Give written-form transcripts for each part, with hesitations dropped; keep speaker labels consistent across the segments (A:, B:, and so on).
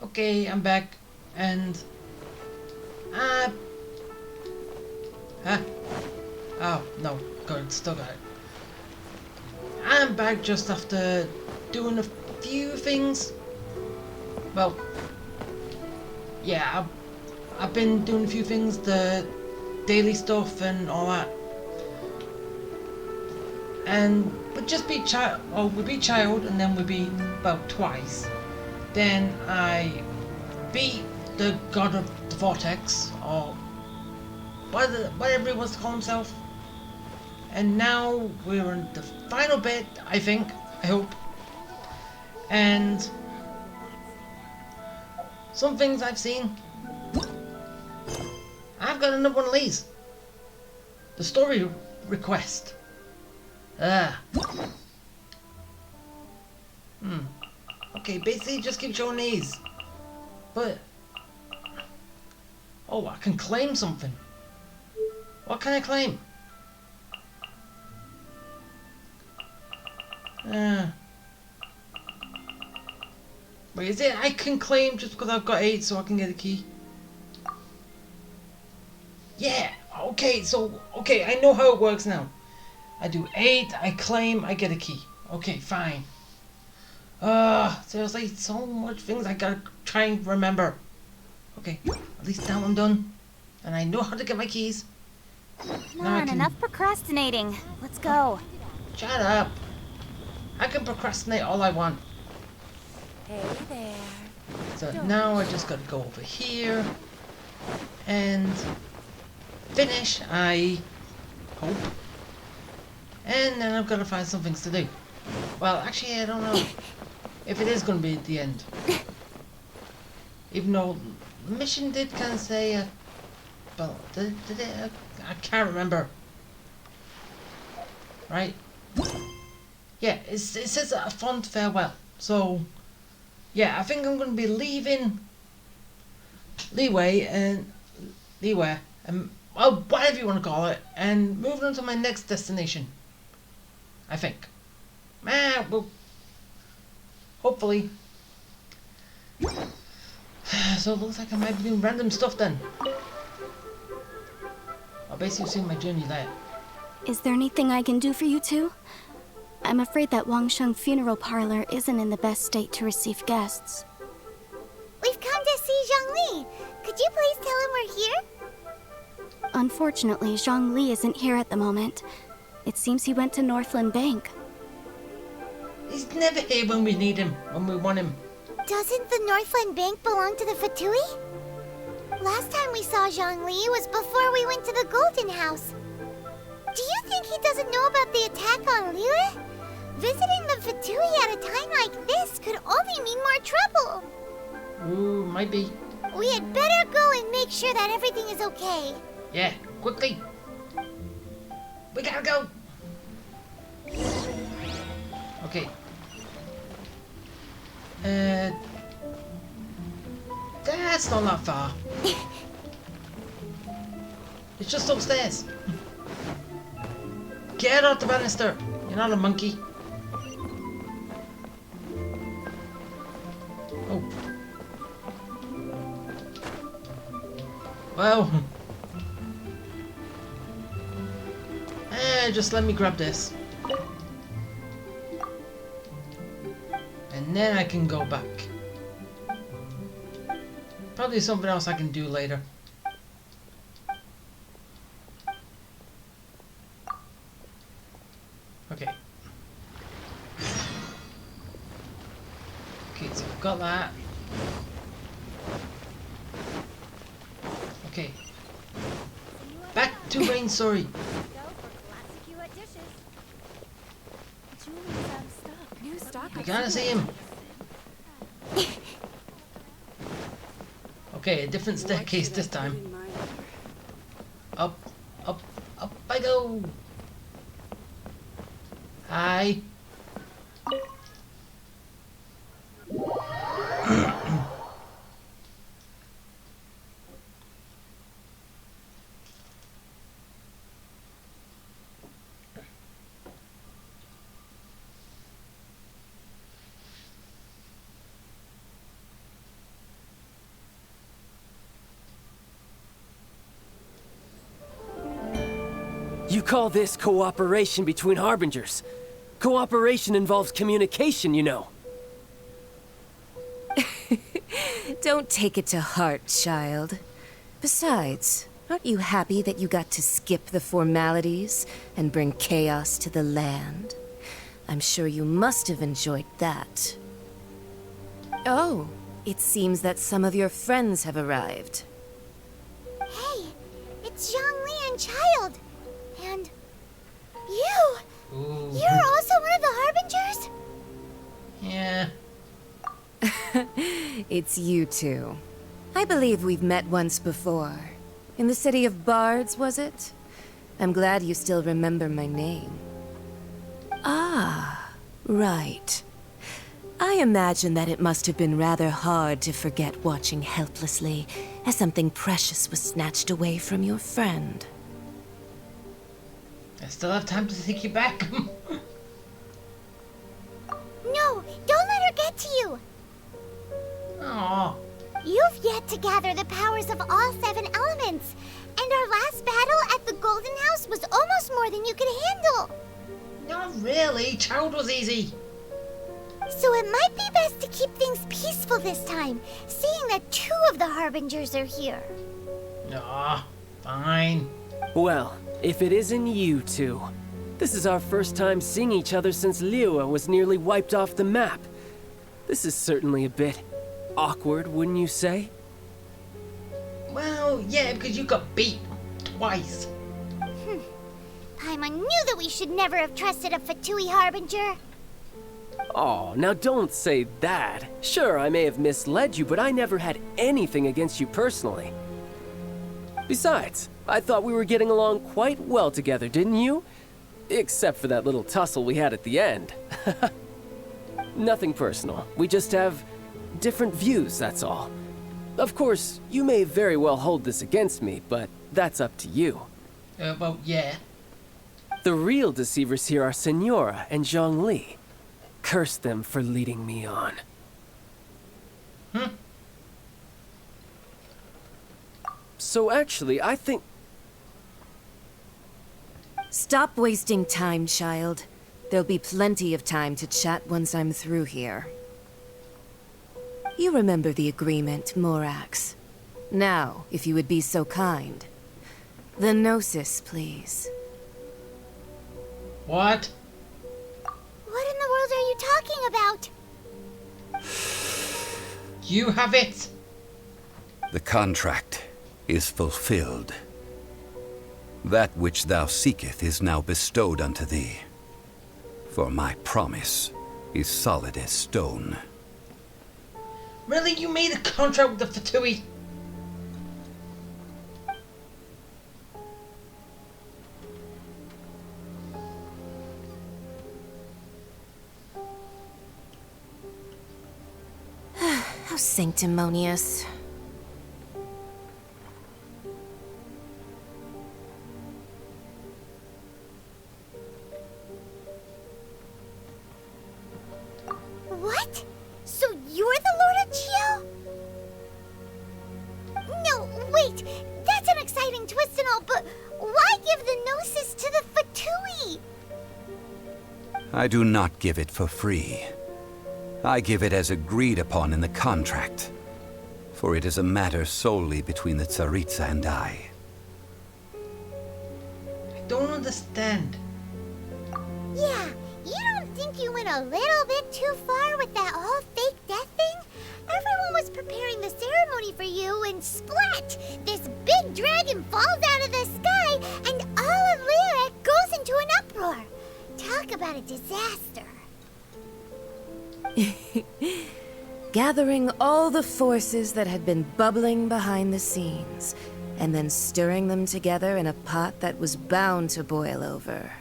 A: Okay, I'm back, and huh? Oh no, good, still got it. I'm back just after doing a few things. Well, yeah, I've been doing a few things, the daily stuff and all that. And we just beat child. Oh, we beat child, and then we beat about twice. Then I beat the god of the vortex, or whatever he wants to call himself. And now we're in the final bit, I think. I hope. And some things I've seen. I've got another one of these. The story request. Ah. Okay, basically just keep showing these. But... oh, I can claim something. What can I claim? Wait, is it I can claim just because I've got 8 so I can get a key? Yeah! Okay, I know how it works now. I do 8, I claim, I get a key. Okay, fine. Seriously, so much things I gotta try and remember. Okay, at least now I'm done. And I know how to get my keys.
B: Come on, enough procrastinating. Let's go.
A: Shut up. I can procrastinate all I want.
B: Hey there.
A: So now I just gotta go over here and finish, I hope. And then I've gotta find some things to do. Well, actually, I don't know if it is gonna be at the end. Even though the mission did kind of say, well, did it? I can't remember. Right? Yeah, it says a fond farewell. So, yeah, I think I'm going to be leaving Leeway and well, whatever you want to call it, and moving on to my next destination. I think. Well, hopefully. So it looks like I might be doing random stuff then. I'll basically see my journey there.
C: Is there anything I can do for you two? I'm afraid that Wangsheng funeral parlor isn't in the best state to receive guests.
D: We've come to see Zhongli. Could you please tell him we're here?
C: Unfortunately, Zhongli isn't here at the moment. It seems he went to Northland Bank.
A: He's never here when we need him, when we want him.
D: Doesn't the Northland Bank belong to the F2P? Last time we saw Zhongli was before we went to the Golden House. Do you think he doesn't know about the attack on Liyue? Visiting the F2P at a time like this could only mean more trouble.
A: Ooh, might be.
D: We had better go and make sure that everything is okay.
A: Yeah, quickly. We gotta go. Okay. That's not that far. It's just upstairs. Get out the banister. You're not a monkey. Oh. Well. Just let me grab this. And then I can go back. Probably something else I can do later. Okay. Okay, so I've got that. Okay. Back to Rain, sorry. You gotta see him. Okay, a different staircase this time. Up, up, up I go. Hi.
E: You call this cooperation between Harbingers? Cooperation involves communication, you know.
F: Don't take it to heart, child. Besides, aren't you happy that you got to skip the formalities and bring chaos to the land? I'm sure you must have enjoyed that. Oh, it seems that some of your friends have arrived.
D: Hey, it's Zhongli and Child. And you!
A: Ooh.
D: You're also one of the Harbingers?
A: Yeah.
F: It's you two. I believe we've met once before. In the city of Bards, was it? I'm glad you still remember my name. Ah, right. I imagine that it must have been rather hard to forget watching helplessly as something precious was snatched away from your friend.
A: I still have time to take you back.
D: No, don't let her get to you.
A: Aw.
D: You've yet to gather the powers of all 7 elements. And our last battle at the Golden House was almost more than you could handle.
A: Not really. Child was easy.
D: So it might be best to keep things peaceful this time, seeing that 2 of the Harbingers are here.
A: Aw, fine.
E: Well, if it isn't you two. This is our first time seeing each other since Liyue was nearly wiped off the map. This is certainly a bit awkward, wouldn't you say?
A: Well, yeah, because you got beat twice.
D: Paimon knew that we should never have trusted a Fatui Harbinger.
E: Oh, now don't say that. Sure, I may have misled you, but I never had anything against you personally. Besides, I thought we were getting along quite well together, didn't you? Except for that little tussle we had at the end. Nothing personal. We just have different views, that's all. Of course, you may very well hold this against me, but that's up to you.
A: Well, yeah.
E: The real deceivers here are Senora and Zhongli. Curse them for leading me on. So actually, I think...
F: Stop wasting time, child. There'll be plenty of time to chat once I'm through here. You remember the agreement, Morax. Now, if you would be so kind. The Gnosis, please.
A: What?
D: What in the world are you talking about?
A: You have it.
G: The contract is fulfilled. That which thou seeketh is now bestowed unto thee. For my promise is solid as stone.
A: Really? You made a contract with the Fatui?
F: How sanctimonious.
D: What? So you're the Lord of Chio? No, wait. That's an exciting twist and all, but why give the Gnosis to the Fatui?
G: I do not give it for free. I give it as agreed upon in the contract. For it is a matter solely between the Tsaritsa and I.
A: I don't understand.
D: Yeah, you don't think you went a little bit too far with that whole fake death thing? Everyone was preparing the ceremony for you, and splat! This big dragon falls out of the sky, and all of Liyue goes into an uproar. Talk about a disaster.
F: Gathering all the forces that had been bubbling behind the scenes, and then stirring them together in a pot that was bound to boil over.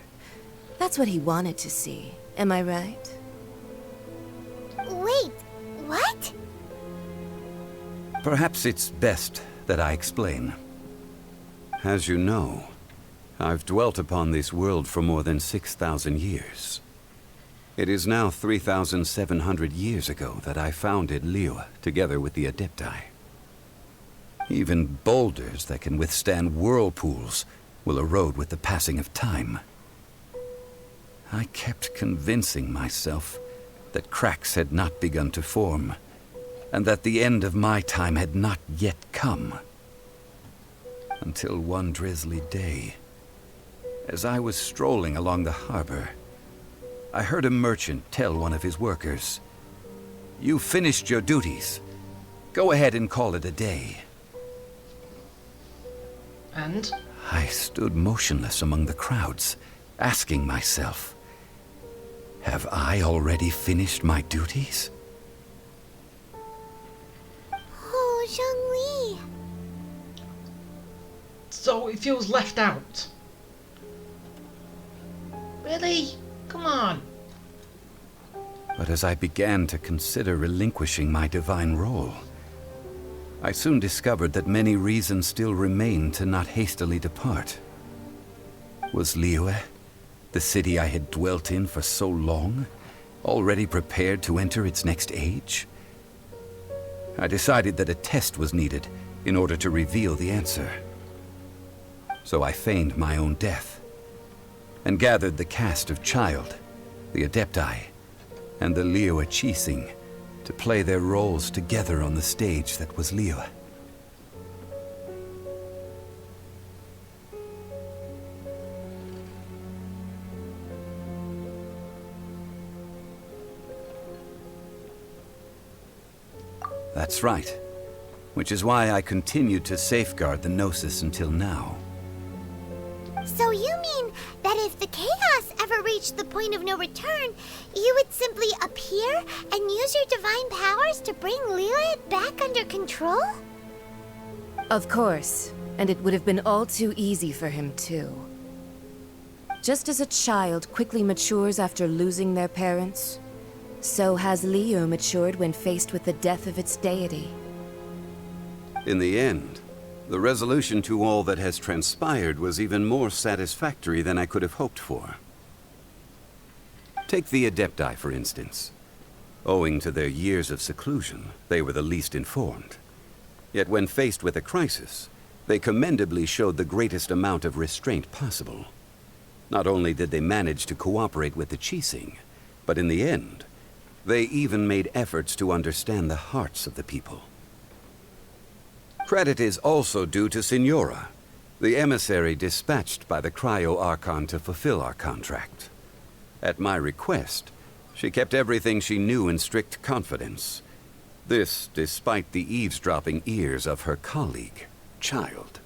F: That's what he wanted to see, am I right?
D: Wait, what?
G: Perhaps it's best that I explain. As you know, I've dwelt upon this world for more than 6,000 years. It is now 3,700 years ago that I founded Liyue together with the Adepti. Even boulders that can withstand whirlpools will erode with the passing of time. I kept convincing myself that cracks had not begun to form, and that the end of my time had not yet come. Until one drizzly day, as I was strolling along the harbor, I heard a merchant tell one of his workers, "You finished your duties. Go ahead and call it a day."
A: And?
G: I stood motionless among the crowds, asking myself, have I already finished my duties?
D: Oh, Zhongli.
A: So he feels left out. Really? Come on.
G: But as I began to consider relinquishing my divine role, I soon discovered that many reasons still remained to not hastily depart. Was Liyue, the city I had dwelt in for so long, already prepared to enter its next age? I decided that a test was needed in order to reveal the answer. So I feigned my own death, and gathered the cast of Child, the Adepti, and the Liyue Qixing to play their roles together on the stage that was Liyue. That's right. Which is why I continued to safeguard the Gnosis until now.
D: So you mean that if the chaos ever reached the point of no return, you would simply appear and use your divine powers to bring Liyue back under control?
F: Of course, and it would have been all too easy for him too. Just as a child quickly matures after losing their parents, so has Liyue matured when faced with the death of its deity.
G: In the end, the resolution to all that has transpired was even more satisfactory than I could have hoped for. Take the Adepti, for instance. Owing to their years of seclusion, they were the least informed. Yet when faced with a crisis, they commendably showed the greatest amount of restraint possible. Not only did they manage to cooperate with the Qixing, but in the end, they even made efforts to understand the hearts of the people. Credit is also due to Signora, the emissary dispatched by the Cryo Archon to fulfill our contract. At my request, she kept everything she knew in strict confidence. This despite the eavesdropping ears of her colleague, Child.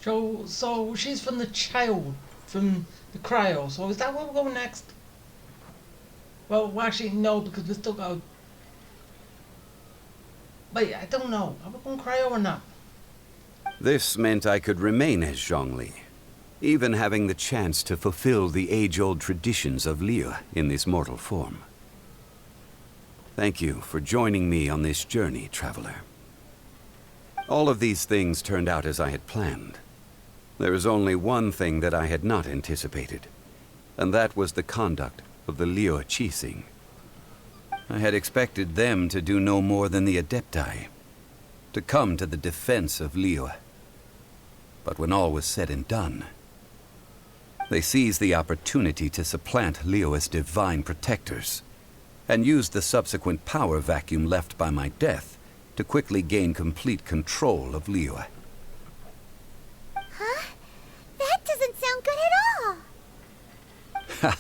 A: So she's from the Child, from the Cryo. So is that where we're going next? Well, actually, no, because we still got... Wait, I don't know. Are we going Cryo or not?
G: This meant I could remain as Zhongli, even having the chance to fulfill the age-old traditions of Liyue in this mortal form. Thank you for joining me on this journey, traveler. All of these things turned out as I had planned. There is only one thing that I had not anticipated, and that was the conduct of the Liyue Qixing. I had expected them to do no more than the Adepti, to come to the defense of Liyue. But when all was said and done, they seized the opportunity to supplant Liyue's divine protectors, and used the subsequent power vacuum left by my death to quickly gain complete control of Liyue.
D: Huh? That doesn't sound good at all!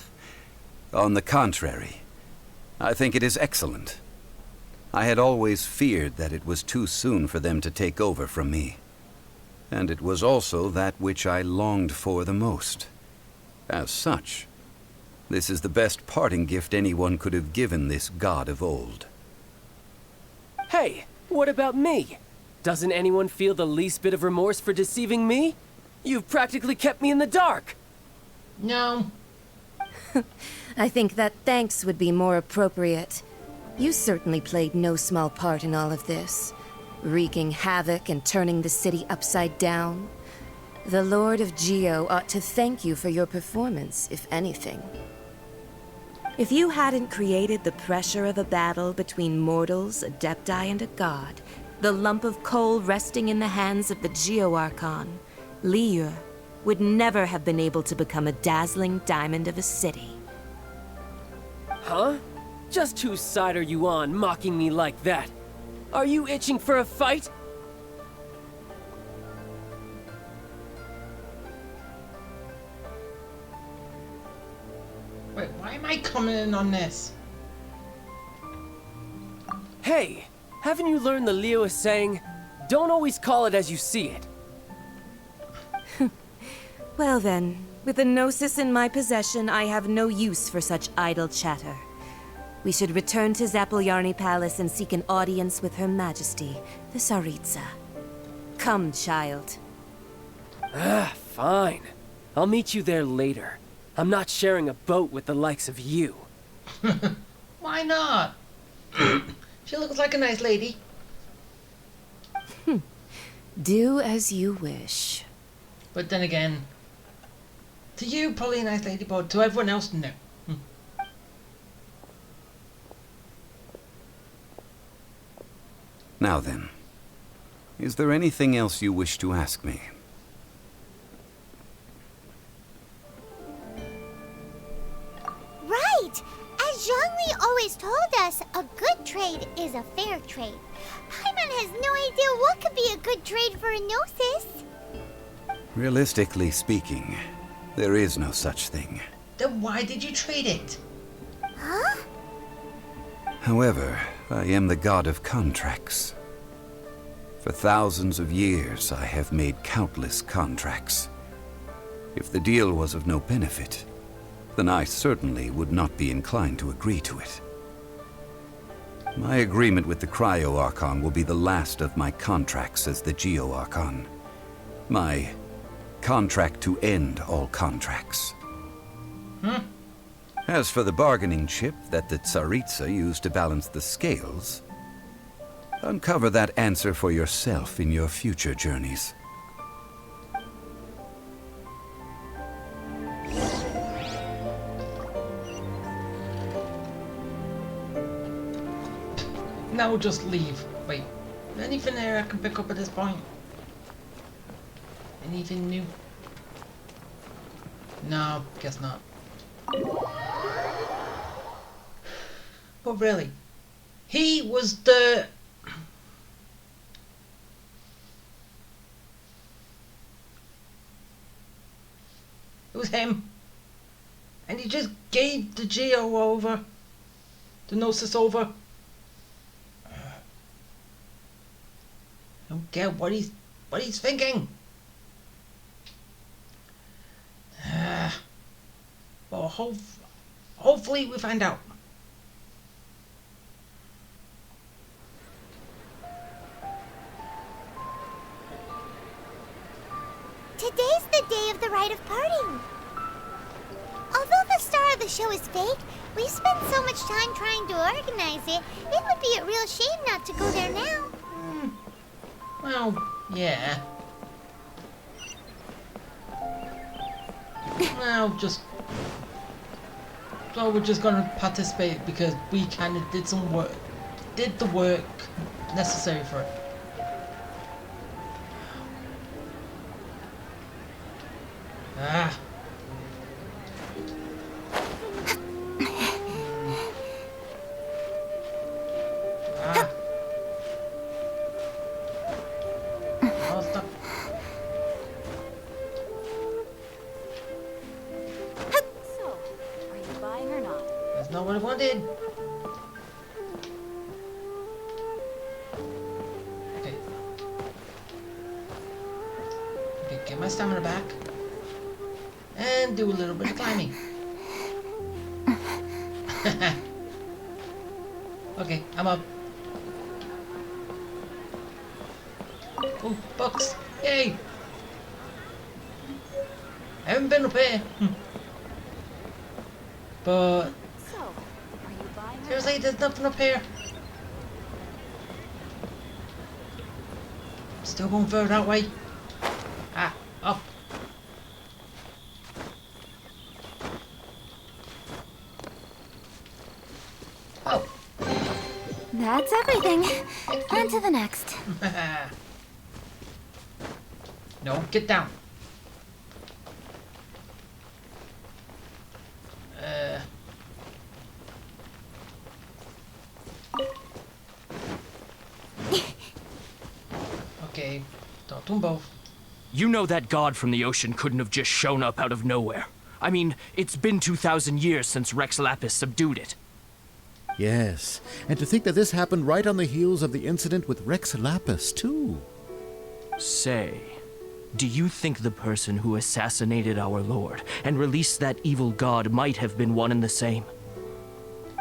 G: On the contrary, I think it is excellent. I had always feared that it was too soon for them to take over from me. And it was also that which I longed for the most. As such, this is the best parting gift anyone could have given this god of old.
E: Hey, what about me? Doesn't anyone feel the least bit of remorse for deceiving me? You've practically kept me in the dark.
A: No.
F: I think that thanks would be more appropriate. You certainly played no small part in all of this, wreaking havoc and turning the city upside down. The Lord of Geo ought to thank you for your performance, if anything. If you hadn't created the pressure of a battle between mortals, Adepti, and a god, the lump of coal resting in the hands of the Geo Archon, Liyue would never have been able to become a dazzling diamond of a city.
E: Huh? Just whose side are you on, mocking me like that? Are you itching for a fight?
A: Wait, why am I coming in on this?
E: Hey, haven't you learned the Leo saying, don't always call it as you see it?
F: Well then, with the Gnosis in my possession, I have no use for such idle chatter. We should return to Zapoljarny Palace and seek an audience with Her Majesty, the Tsaritsa. Come, child.
E: Fine. I'll meet you there later. I'm not sharing a boat with the likes of you.
A: Why not? She looks like a nice lady.
F: Do as you wish.
A: But then again, to you, probably a nice lady, but to everyone else, no.
G: Now then, is there anything else you wish to ask me?
D: Right! As Zhongli always told us, a good trade is a fair trade. Paimon has no idea what could be a good trade for a Gnosis.
G: Realistically speaking, there is no such thing.
A: Then why did you trade it?
D: Huh?
G: However, I am the god of contracts. For thousands of years, I have made countless contracts. If the deal was of no benefit, then I certainly would not be inclined to agree to it. My agreement with the Cryo-Archon will be the last of my contracts as the Geo-Archon. My contract to end all contracts. As for the bargaining chip that the Tsaritsa used to balance the scales, uncover that answer for yourself in your future journeys.
A: Now we'll just leave. Wait, anything there I can pick up at this point? Anything new? No, guess not. But really, he was the... It was him. And he just gave the Geo over. The Gnosis over. I don't get what he's thinking. Well, hopefully we find out.
D: Today's the day of the rite of parting. Although the star of the show is fake, we've spent so much time trying to organize it, it would be a real shame not to go there now.
A: Well, yeah. Well, so we're just gonna participate because we kind of did some work, did the work necessary for it. Ah. Ah. Oh, stop.
B: So, are you buying or not?
A: That's not what I wanted. Okay. Okay, get my stamina back. And do a little bit of climbing. Okay, I'm up. Oh, books! Yay! I haven't been up here. But
B: So, are you buying or
A: seriously, there's nothing up here. Still going further that way. Ah, up. Oh.
C: That's everything. On to the next.
A: No, get down. Okay, don't do them both.
H: You know that god from the ocean couldn't have just shown up out of nowhere. I mean, it's been 2,000 years since Rex Lapis subdued it.
I: Yes, and to think that this happened right on the heels of the incident with Rex Lapis, too.
H: Say, do you think the person who assassinated our lord and released that evil god might have been one and the same?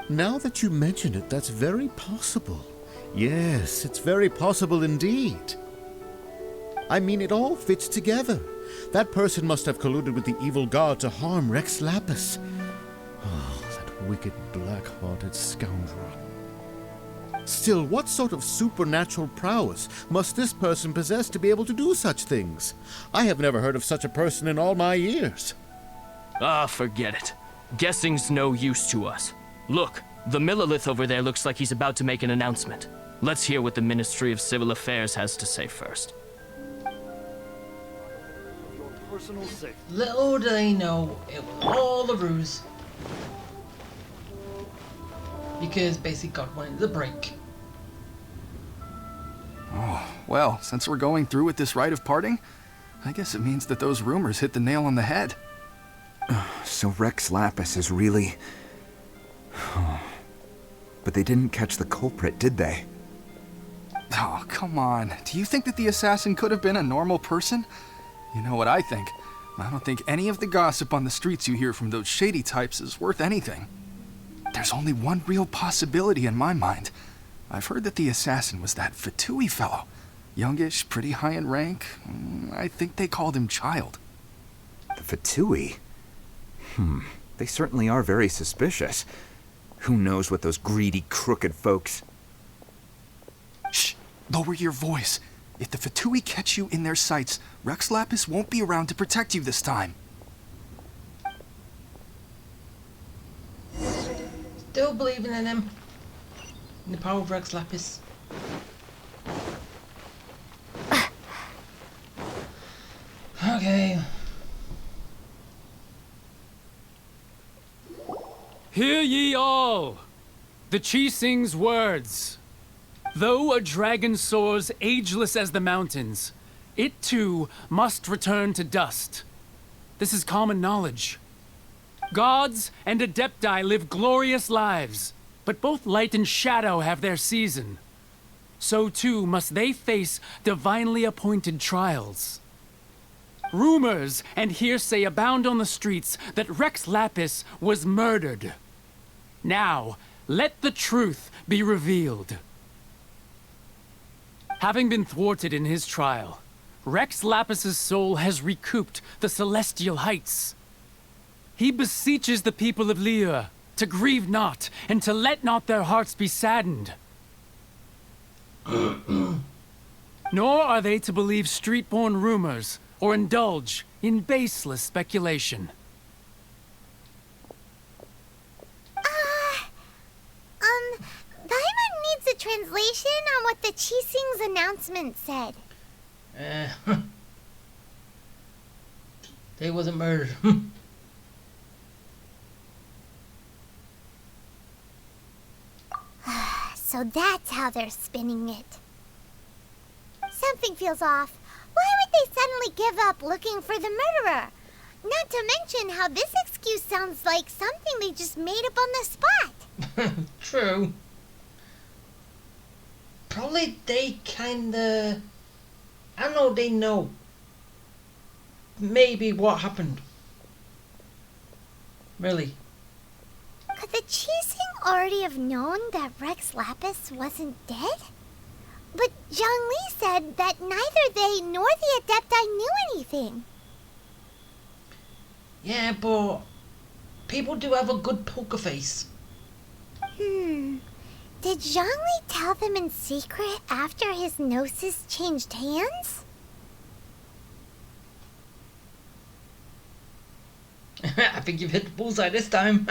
I: Now that you mention it, that's very possible. Yes, it's very possible indeed. I mean, it all fits together. That person must have colluded with the evil god to harm Rex Lapis. Oh, that wicked, black-hearted scoundrel. Still, what sort of supernatural prowess must this person possess to be able to do such things? I have never heard of such a person in all my years.
H: Ah, forget it. Guessing's no use to us. Look, the Millilith over there looks like he's about to make an announcement. Let's hear what the Ministry of Civil Affairs has to say first.
A: Little do they know, it was all a ruse. Because basically God wanted the break.
J: Oh, well, since we're going through with this rite of parting, I guess it means that those rumors hit the nail on the head.
K: So Rex Lapis is really... But they didn't catch the culprit, did they?
J: Oh, come on. Do you think that the assassin could have been a normal person? You know what I think. I don't think any of the gossip on the streets you hear from those shady types is worth anything. There's only one real possibility in my mind. I've heard that the assassin was that F2P fellow. Youngish, pretty high in rank. I think they called him Child.
K: The F2P? They certainly are very suspicious. Who knows what those greedy, crooked folks...
J: Shh! Lower your voice. If the F2P catch you in their sights, Rex Lapis won't be around to protect you this time.
A: Still believing in him. In the power of Rex Lapis. Okay.
L: Hear ye all! The Qixing's words. Though a dragon soars ageless as the mountains, it too must return to dust. This is common knowledge. Gods and Adepti live glorious lives, but both light and shadow have their season. So too must they face divinely appointed trials. Rumors and hearsay abound on the streets that Rex Lapis was murdered. Now, let the truth be revealed. Having been thwarted in his trial, Rex Lapis's soul has recouped the celestial heights. He beseeches the people of Liyue to grieve not and to let not their hearts be saddened. Nor are they to believe street-born rumors or indulge in baseless speculation.
D: Paimon needs a translation on what the Qixing's announcement said.
A: They wasn't murdered.
D: So that's how they're spinning it. Something feels off. Why would they suddenly give up looking for the murderer? Not to mention how this excuse sounds like something they just made up on the spot.
A: True. Probably they kinda... I don't know, they know. Maybe what happened. Really.
D: Could the Qixing already have known that Rex Lapis wasn't dead? But Zhongli said that neither they nor the Adepti knew anything.
A: Yeah, but people do have a good poker face.
D: Did Zhongli tell them in secret after his gnosis changed hands?
A: I think you've hit the bullseye this time.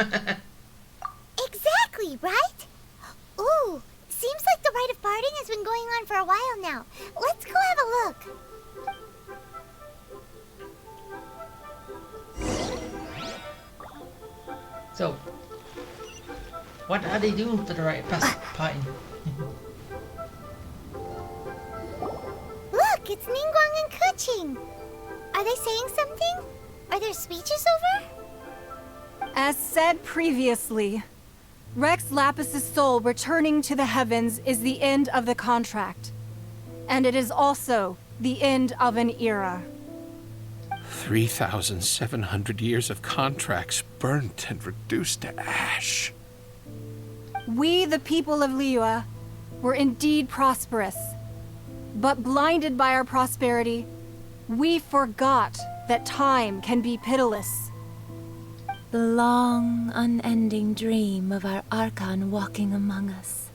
D: Exactly, right? Ooh, seems like the rite of parting has been going on for a while now. Let's go have a look.
A: So, what are they doing for the right party?
D: Look, it's Ningguang and Keqing. Are they saying something? Are their speeches over?
M: As said previously, Rex Lapis's soul returning to the heavens is the end of the contract. And it is also the end of an era.
N: 3,700 years of contracts burnt and reduced to ash.
M: We, the people of Liyue, were indeed prosperous. But blinded by our prosperity, we forgot that time can be pitiless.
O: The long, unending dream of our Archon walking among us.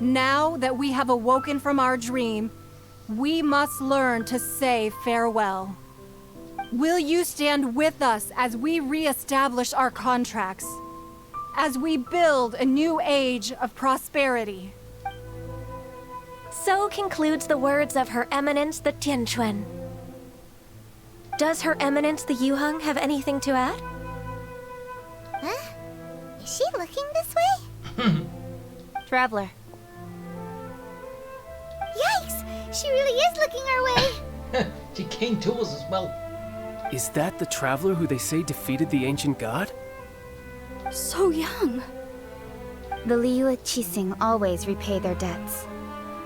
M: Now that we have awoken from our dream, we must learn to say farewell. Will you stand with us as we re-establish our contracts? As we build a new age of prosperity?
P: So concludes the words of Her Eminence the Tianquan. Does Her Eminence the Yuheng have anything to add?
D: Huh? Is she looking this way?
B: Traveler.
D: Yikes! She really is looking our way!
A: She came to us as well.
E: Is that the traveler who they say defeated the ancient god?
C: So young.
B: The Liyue Qixing always repay their debts.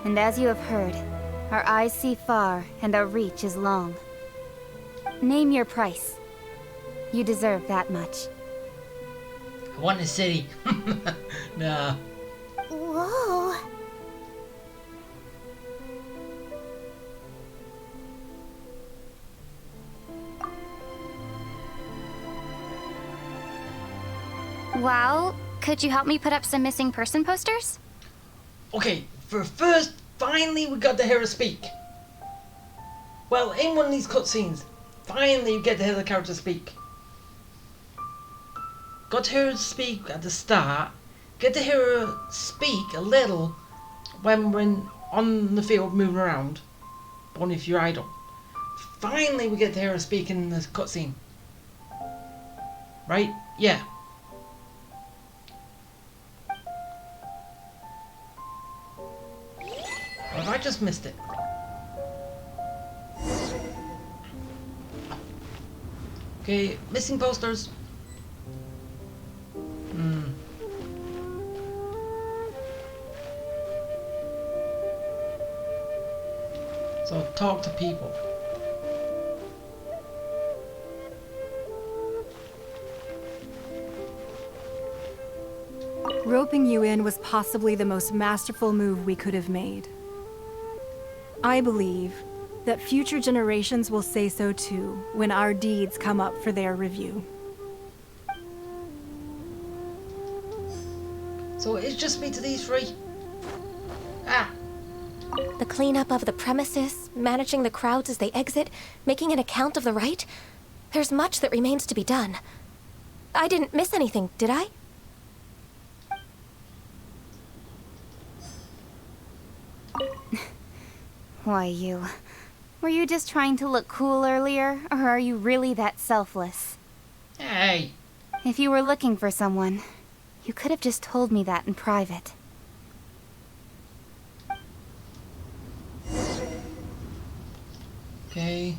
B: And as you have heard, our eyes see far and our reach is long. Name your price. You deserve that much.
A: I want a city. Nah.
D: Whoa.
B: Well, could you help me put up some missing person posters?
A: Okay, for first, finally we got to hear her speak. Well, in one of these cutscenes, finally you get to hear the character speak. Got to hear her speak at the start. Get to hear her speak a little when we're on the field moving around. But only if you're idle. Finally we get to hear her speak in this cutscene. Right? Yeah. Or have I just missed it? Okay, missing posters. So talk to people.
M: Roping you in was possibly the most masterful move we could have made. I believe that future generations will say so too when our deeds come up for their review.
A: So it's just me to these three? Ah!
P: The cleanup of the premises, managing the crowds as they exit, making an account of the rite. There's much that remains to be done. I didn't miss anything, did I?
B: Why, you... Were you just trying to look cool earlier, or are you really that selfless?
A: Hey!
B: If you were looking for someone, you could have just told me that in private.
A: Okay.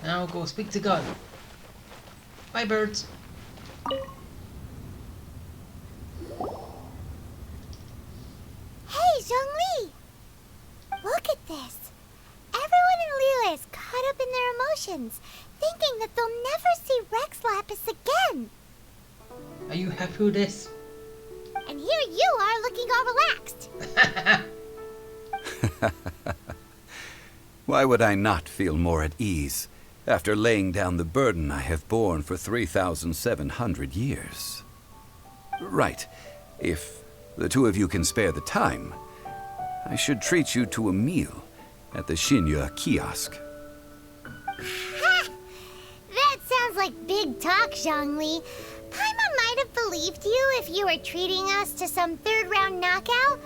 A: Now go speak to God. Bye, birds.
D: Hey, Zhongli! Look at this. Everyone in Liyue is caught up in their emotions, thinking that they'll never see Rex Lapis again.
A: Are you happy with this?
D: And here you are looking all relaxed.
G: Why would I not feel more at ease after laying down the burden I have borne for 3,700 years? Right. If the two of you can spare the time, I should treat you to a meal at the Xinyue kiosk.
D: Ha! That sounds like big talk, Zhongli. Paimon might have believed you if you were treating us to some third-round knockout,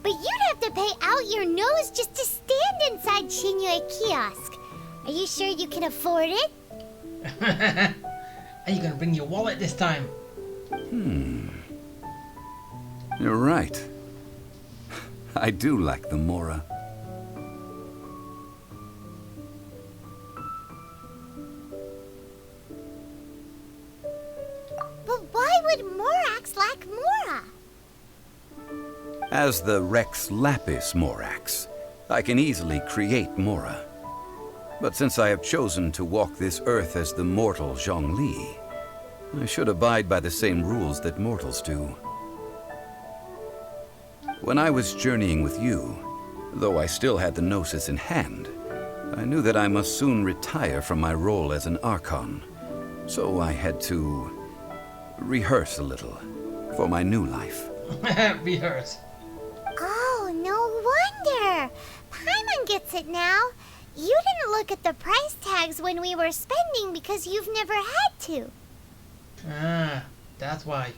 D: but you'd have to pay out your nose just to stand inside Shinyue kiosk. Are you sure you can afford it?
A: Are you gonna bring your wallet this time?
G: You're right. I do like the Mora.
D: But why would Morax lack Mora?
G: As the Rex Lapis Morax, I can easily create Mora. But since I have chosen to walk this earth as the mortal Zhongli, I should abide by the same rules that mortals do. When I was journeying with you, though I still had the Gnosis in hand, I knew that I must soon retire from my role as an Archon. So I had to rehearse a little for my new life.
A: Rehearse.
D: Oh, no wonder. Paimon gets it now. You didn't look at the price tags when we were spending because you've never had to.
A: Ah, that's why.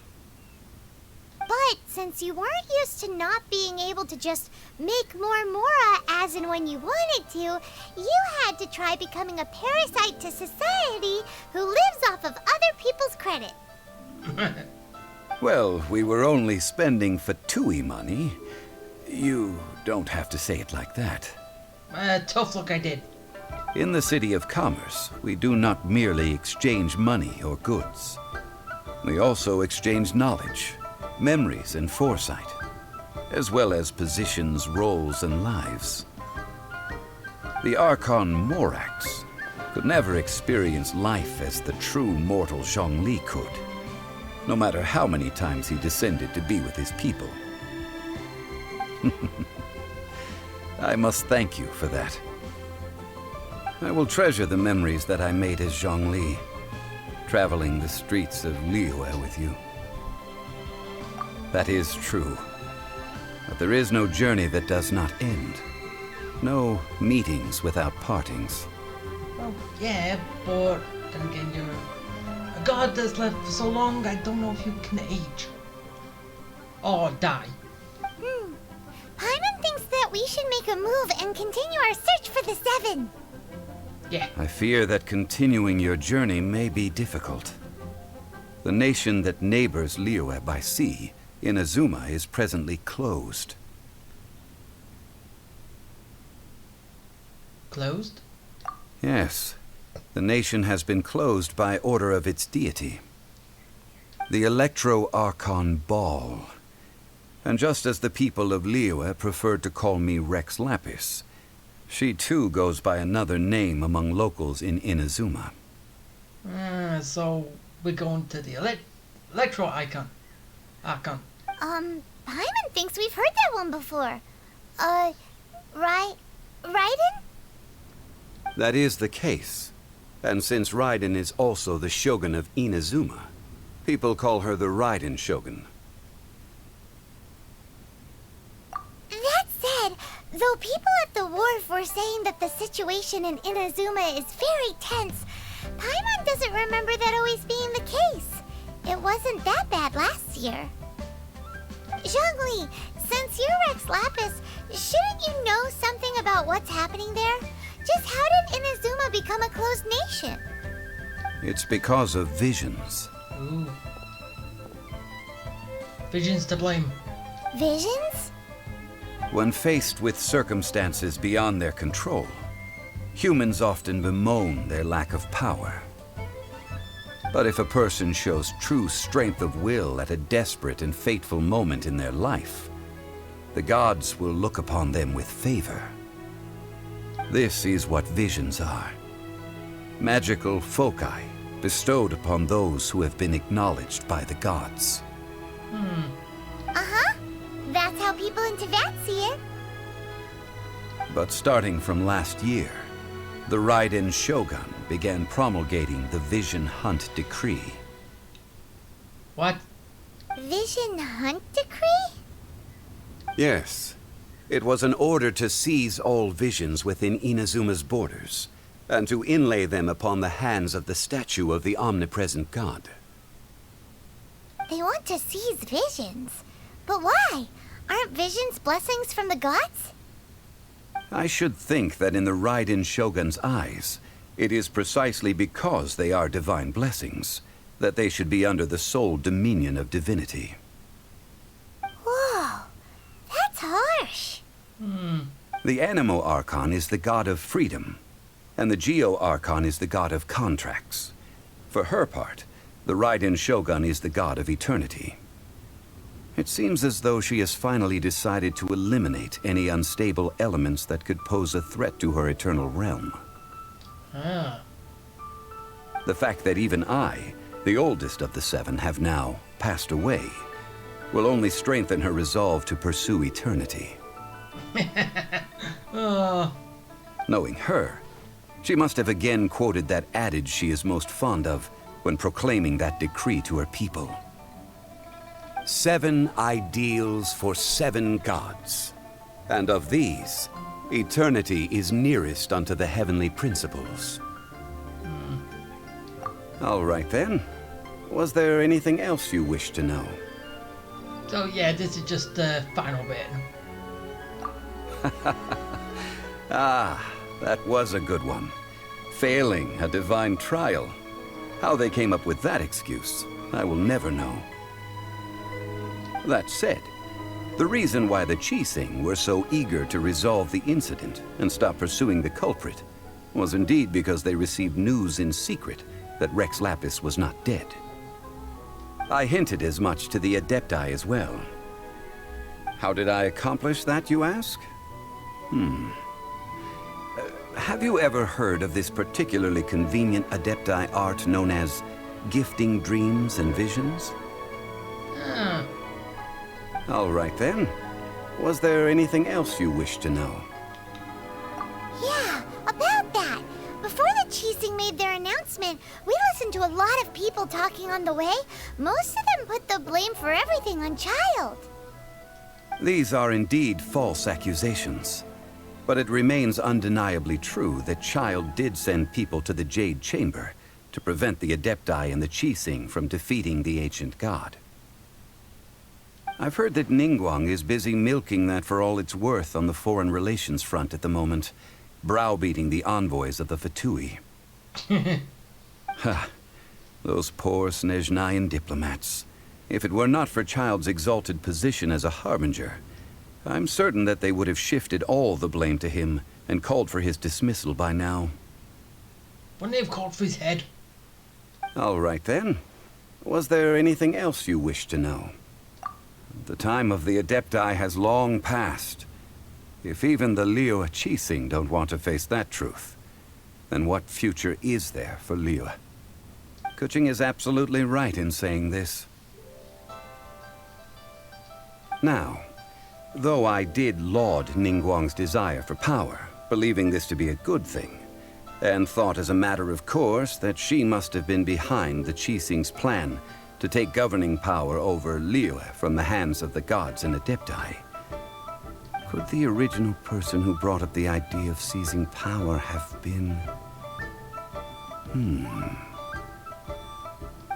D: But since you weren't used to not being able to just make more Mora as and when you wanted to, you had to try becoming a parasite to society who lives off of other people's credit.
G: Well, we were only spending F2P money. You don't have to say it like that.
A: Tough luck I did.
G: In the City of Commerce, we do not merely exchange money or goods. We also exchange knowledge, memories, and foresight, as well as positions, roles, and lives. The Archon Morax could never experience life as the true mortal Zhongli could, no matter how many times he descended to be with his people. I must thank you for that. I will treasure the memories that I made as Zhongli, traveling the streets of Liyue with you. That is true. But there is no journey that does not end. No meetings without partings.
A: Well, yeah, but then again, you're a god that's lived for so long, I don't know if you can age. Or die.
D: Paimon thinks that we should make a move and continue our search for the Seven.
A: Yeah.
G: I fear that continuing your journey may be difficult. The nation that neighbors Liyue by sea, Inazuma, is presently closed.
A: Closed?
G: Yes. The nation has been closed by order of its deity, the Electro-Archon Ball. And just as the people of Liyue preferred to call me Rex Lapis, she too goes by another name among locals in Inazuma.
A: So we're going to the Electro-Archon.
D: Paimon thinks we've heard that one before. Raiden?
G: That is the case. And since Raiden is also the Shogun of Inazuma, people call her the Raiden Shogun.
D: That said, though people at the wharf were saying that the situation in Inazuma is very tense, Paimon doesn't remember that always being the case. It wasn't that bad last year. Zhongli, since you're Rex Lapis, shouldn't you know something about what's happening there? Just how did Inazuma become a closed nation?
G: It's because of visions.
A: Ooh. Visions to blame.
D: Visions?
G: When faced with circumstances beyond their control, humans often bemoan their lack of power. But if a person shows true strength of will at a desperate and fateful moment in their life, the gods will look upon them with favor. This is what visions are. Magical foci bestowed upon those who have been acknowledged by the gods.
D: Uh-huh. That's how people in Teyvat see it.
G: But starting from last year, the Raiden Shogun began promulgating the Vision Hunt Decree.
A: What?
D: Vision Hunt Decree?
G: Yes. It was an order to seize all visions within Inazuma's borders, and to inlay them upon the hands of the statue of the omnipresent god.
D: They want to seize visions. But why? Aren't visions blessings from the gods?
G: I should think that in the Raiden Shogun's eyes, it is precisely because they are divine blessings that they should be under the sole dominion of divinity.
D: Whoa, that's harsh.
G: The Anemo Archon is the god of freedom, and the Geo Archon is the god of contracts. For her part, the Raiden Shogun is the god of eternity. It seems as though she has finally decided to eliminate any unstable elements that could pose a threat to her eternal realm. The fact that even I, the oldest of the seven, have now passed away, will only strengthen her resolve to pursue eternity. Knowing her, she must have again quoted that adage she is most fond of when proclaiming that decree to her people. 7 ideals for 7 gods, and of these, eternity is nearest unto the heavenly principles. All right then. Was there anything else you wish to know?
A: So yeah, this is just the final bit.
G: Ah, that was a good one. Failing a divine trial. How they came up with that excuse, I will never know. That said, the reason why the Qixing were so eager to resolve the incident and stop pursuing the culprit was indeed because they received news in secret that Rex Lapis was not dead. I hinted as much to the Adepti as well. How did I accomplish that, you ask? Have you ever heard of this particularly convenient Adepti art known as gifting dreams and visions? All right then. Was there anything else you wish to know?
D: Yeah, about that. Before the Qixing made their announcement, we listened to a lot of people talking on the way. Most of them put the blame for everything on Child.
G: These are indeed false accusations. But it remains undeniably true that Child did send people to the Jade Chamber to prevent the Adepti and the Qixing from defeating the ancient god. I've heard that Ningguang is busy milking that for all it's worth on the foreign relations front at the moment, browbeating the envoys of the Fatui. Ha! Those poor Snezhnayan diplomats. If it were not for Child's exalted position as a harbinger, I'm certain that they would have shifted all the blame to him and called for his dismissal by now.
A: Wouldn't they have called for his head?
G: All right then. Was there anything else you wish to know? The time of the Adepti has long passed. If even the Liyue Qixing don't want to face that truth, then what future is there for Liyue? Kuching is absolutely right in saying this. Now, though I did laud Ningguang's desire for power, believing this to be a good thing, and thought as a matter of course that she must have been behind the Qixing's plan to take governing power over Liyue from the hands of the gods and Adepti, could the original person who brought up the idea of seizing power have been...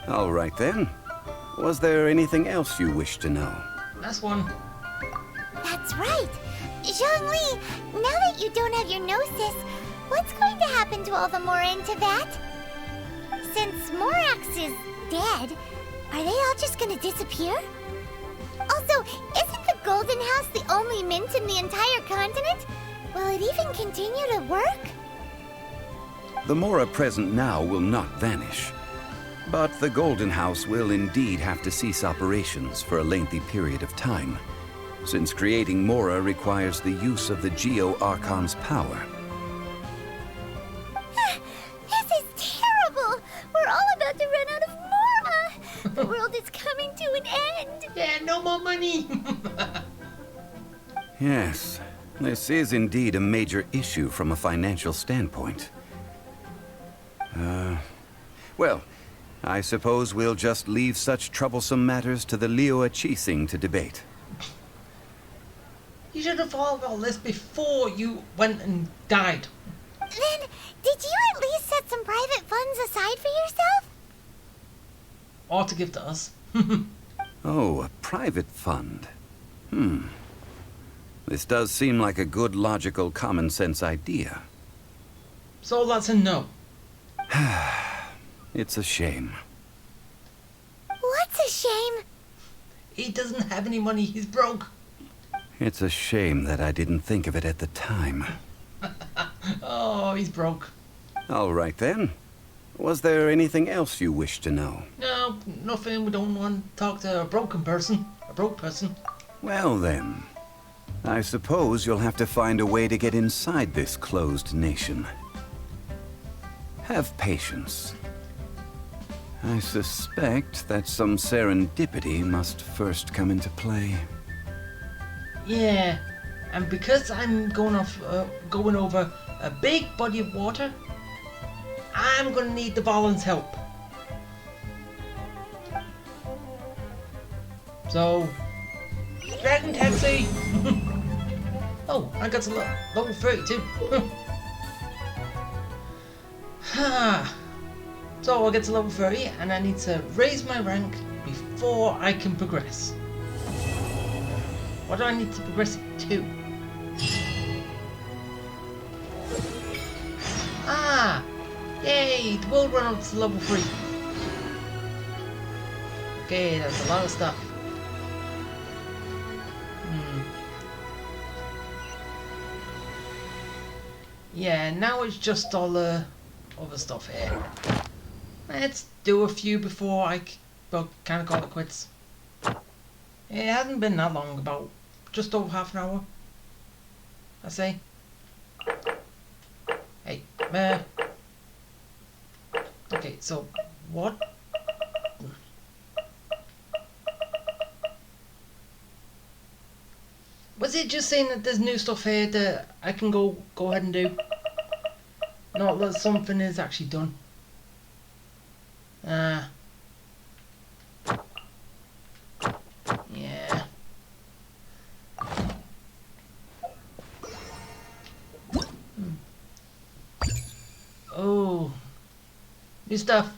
G: All right then. Was there anything else you wish to know?
A: Last one.
D: That's right. Zhongli, now that you don't have your gnosis, what's going to happen to all the Mora in Tibet? Since Morax is dead, are they all just gonna disappear? Also, isn't the Golden House the only mint in the entire continent? Will it even continue to work?
G: The Mora present now will not vanish. But the Golden House will indeed have to cease operations for a lengthy period of time, since creating Mora requires the use of the Geo Archon's power.
D: This is terrible! We're all about to run out of Mora! The world is coming to an end!
A: Yeah, no more money!
G: Yes, this is indeed a major issue from a financial standpoint. Well, I suppose we'll just leave such troublesome matters to the Liyue Qixing to debate.
A: You should have thought about this before you went and died.
D: Then, did you at least set some private funds aside for yourself?
A: Or to give to us.
G: Oh, a private fund. This does seem like a good, logical, common-sense idea.
A: So that's a no.
G: It's a shame.
D: What's a shame?
A: He doesn't have any money, he's broke.
G: It's a shame that I didn't think of it at the time.
A: Oh, he's broke.
G: All right then. Was there anything else you wish to know?
A: No, nothing. We don't want to talk to a broken person. A broke person.
G: Well then, I suppose you'll have to find a way to get inside this closed nation. Have patience. I suspect that some serendipity must first come into play.
A: Yeah, and because I'm going over a big body of water, I'm gonna need the Valen's help. So, Dragon Taxi! Oh, I got to level 32. So I get to level 30 and I need to raise my rank before I can progress. What do I need to progress to? Ah! Yay! The world run up to level 3. Okay, that's a lot of stuff. Yeah, now it's just all the other stuff here. Let's do a few before I kind of call it quits. It hasn't been that long, about just over half an hour, I say. Hey, okay, so what? Was it just saying that there's new stuff here that I can go ahead and do? Not that something is actually done. Yeah. Oh, new stuff.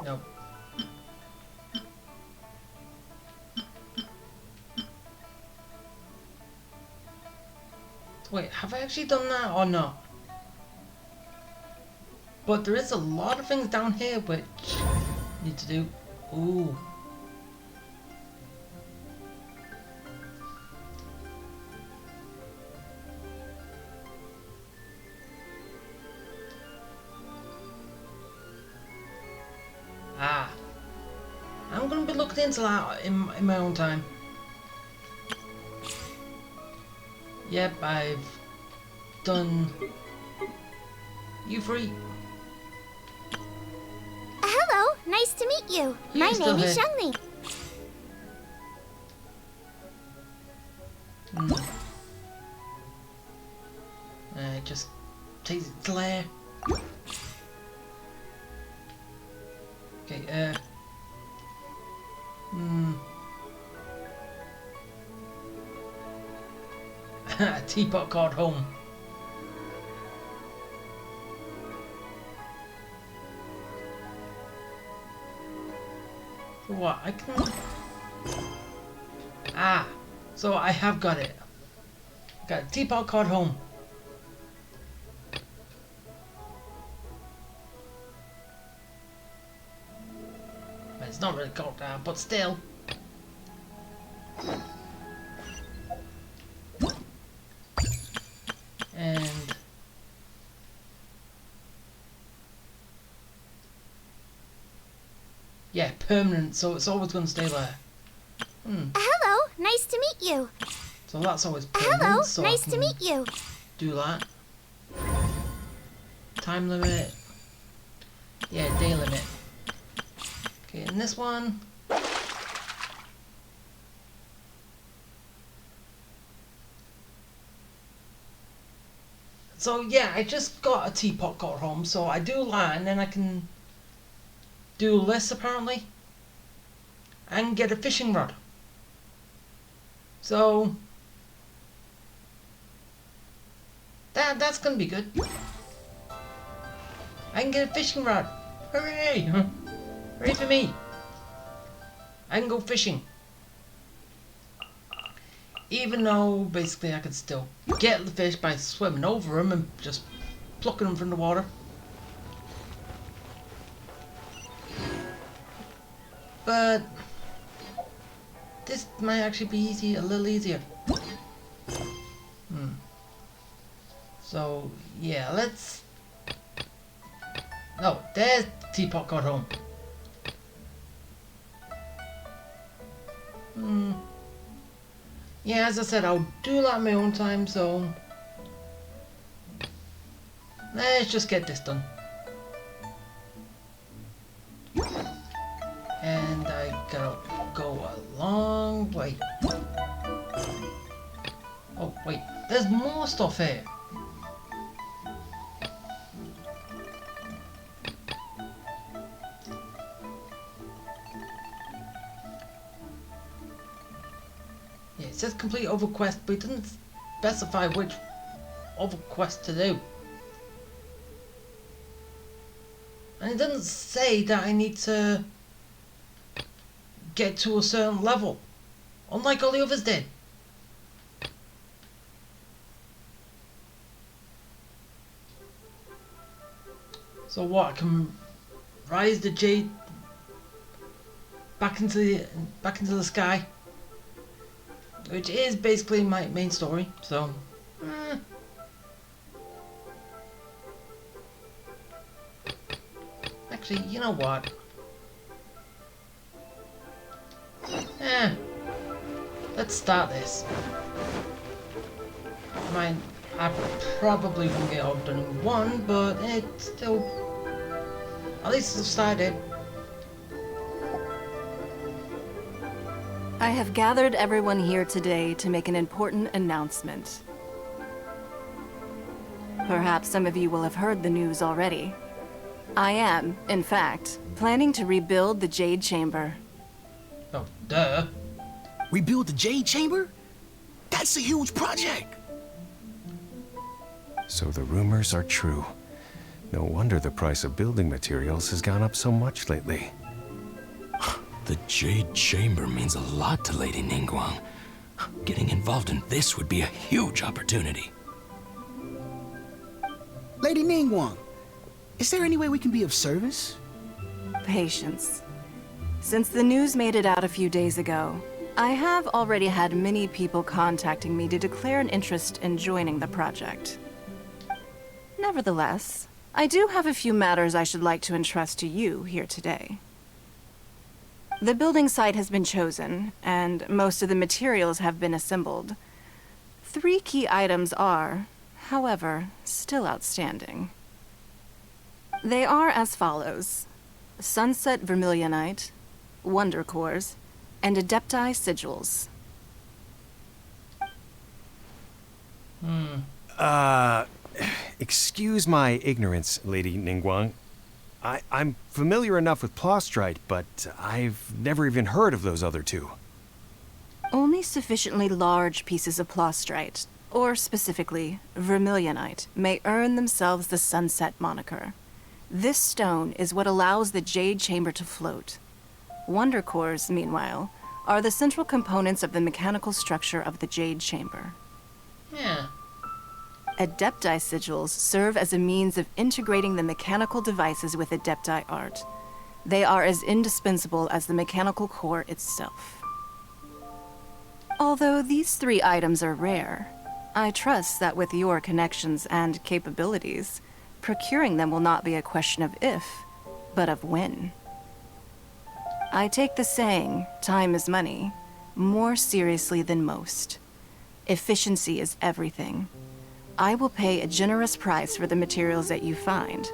A: No. Wait, have I actually done that or not? But there is a lot of things down here which I need to do. Ooh. Ah. I'm gonna be looking into that in my own time. Yep, I've done you free.
D: Hello, nice to meet you. My name is Zhongli.
A: Just takes it to lair. Okay, a teapot called home. So what? I can... Ah! So I have got it. Got a teapot called home. It's not really called that, but still. And yeah, permanent, so it's always going to stay there.
D: Hello, nice to meet you.
A: So that's always permanent.
D: Hello,
A: so
D: nice to meet you.
A: Do that. Time limit. Yeah, day limit. Okay, and this one. So yeah, I just got a teapot got home, so I do that and then I can do this apparently and get a fishing rod. So That's gonna be good. I can get a fishing rod. Hooray! Hooray for me. I can go fishing. Even though, basically, I could still get the fish by swimming over them and just plucking them from the water. But this might actually be easy, a little easier. So, yeah, let's... No, there's Teapot got home. Yeah, as I said, I'll do that in my own time, so... Let's just get this done. And I gotta go a long way. Oh, wait, there's more stuff here. Yeah, it says complete overquest, but it doesn't specify which overquest to do. And it doesn't say that I need to get to a certain level, unlike all the others did. So what? I can rise the jade back into the sky, which is basically my main story. So. Actually, you know what? Let's start this. I mean, I probably won't get all done in one, but it's still... At least I've started.
Q: I have gathered everyone here today to make an important announcement. Perhaps some of you will have heard the news already. I am, in fact, planning to rebuild the Jade Chamber.
A: Oh, duh.
R: Rebuild the Jade Chamber? That's a huge project!
S: So the rumors are true. No wonder the price of building materials has gone up so much lately.
R: The Jade Chamber means a lot to Lady Ningguang. Getting involved in this would be a huge opportunity.
T: Lady Ningguang, is there any way we can be of service?
Q: Patience. Since the news made it out a few days ago, I have already had many people contacting me to declare an interest in joining the project. Nevertheless, I do have a few matters I should like to entrust to you here today. The building site has been chosen, and most of the materials have been assembled. 3 key items are, however, still outstanding. They are as follows: Sunset Vermilionite, Wonder Cores, and Adepti Sigils.
S: Excuse my ignorance, Lady Ningguang. I'm familiar enough with Plostrite, but I've never even heard of those other 2.
Q: Only sufficiently large pieces of Plostrite, or specifically Vermilionite, may earn themselves the Sunset moniker. This stone is what allows the Jade Chamber to float. Wonder Cores, meanwhile, are the central components of the mechanical structure of the Jade Chamber.
A: Yeah.
Q: Adepti Sigils serve as a means of integrating the mechanical devices with Adepti art. They are as indispensable as the mechanical core itself. Although these 3 items are rare, I trust that with your connections and capabilities, procuring them will not be a question of if, but of when. I take the saying, time is money, more seriously than most. Efficiency is everything. I will pay a generous price for the materials that you find,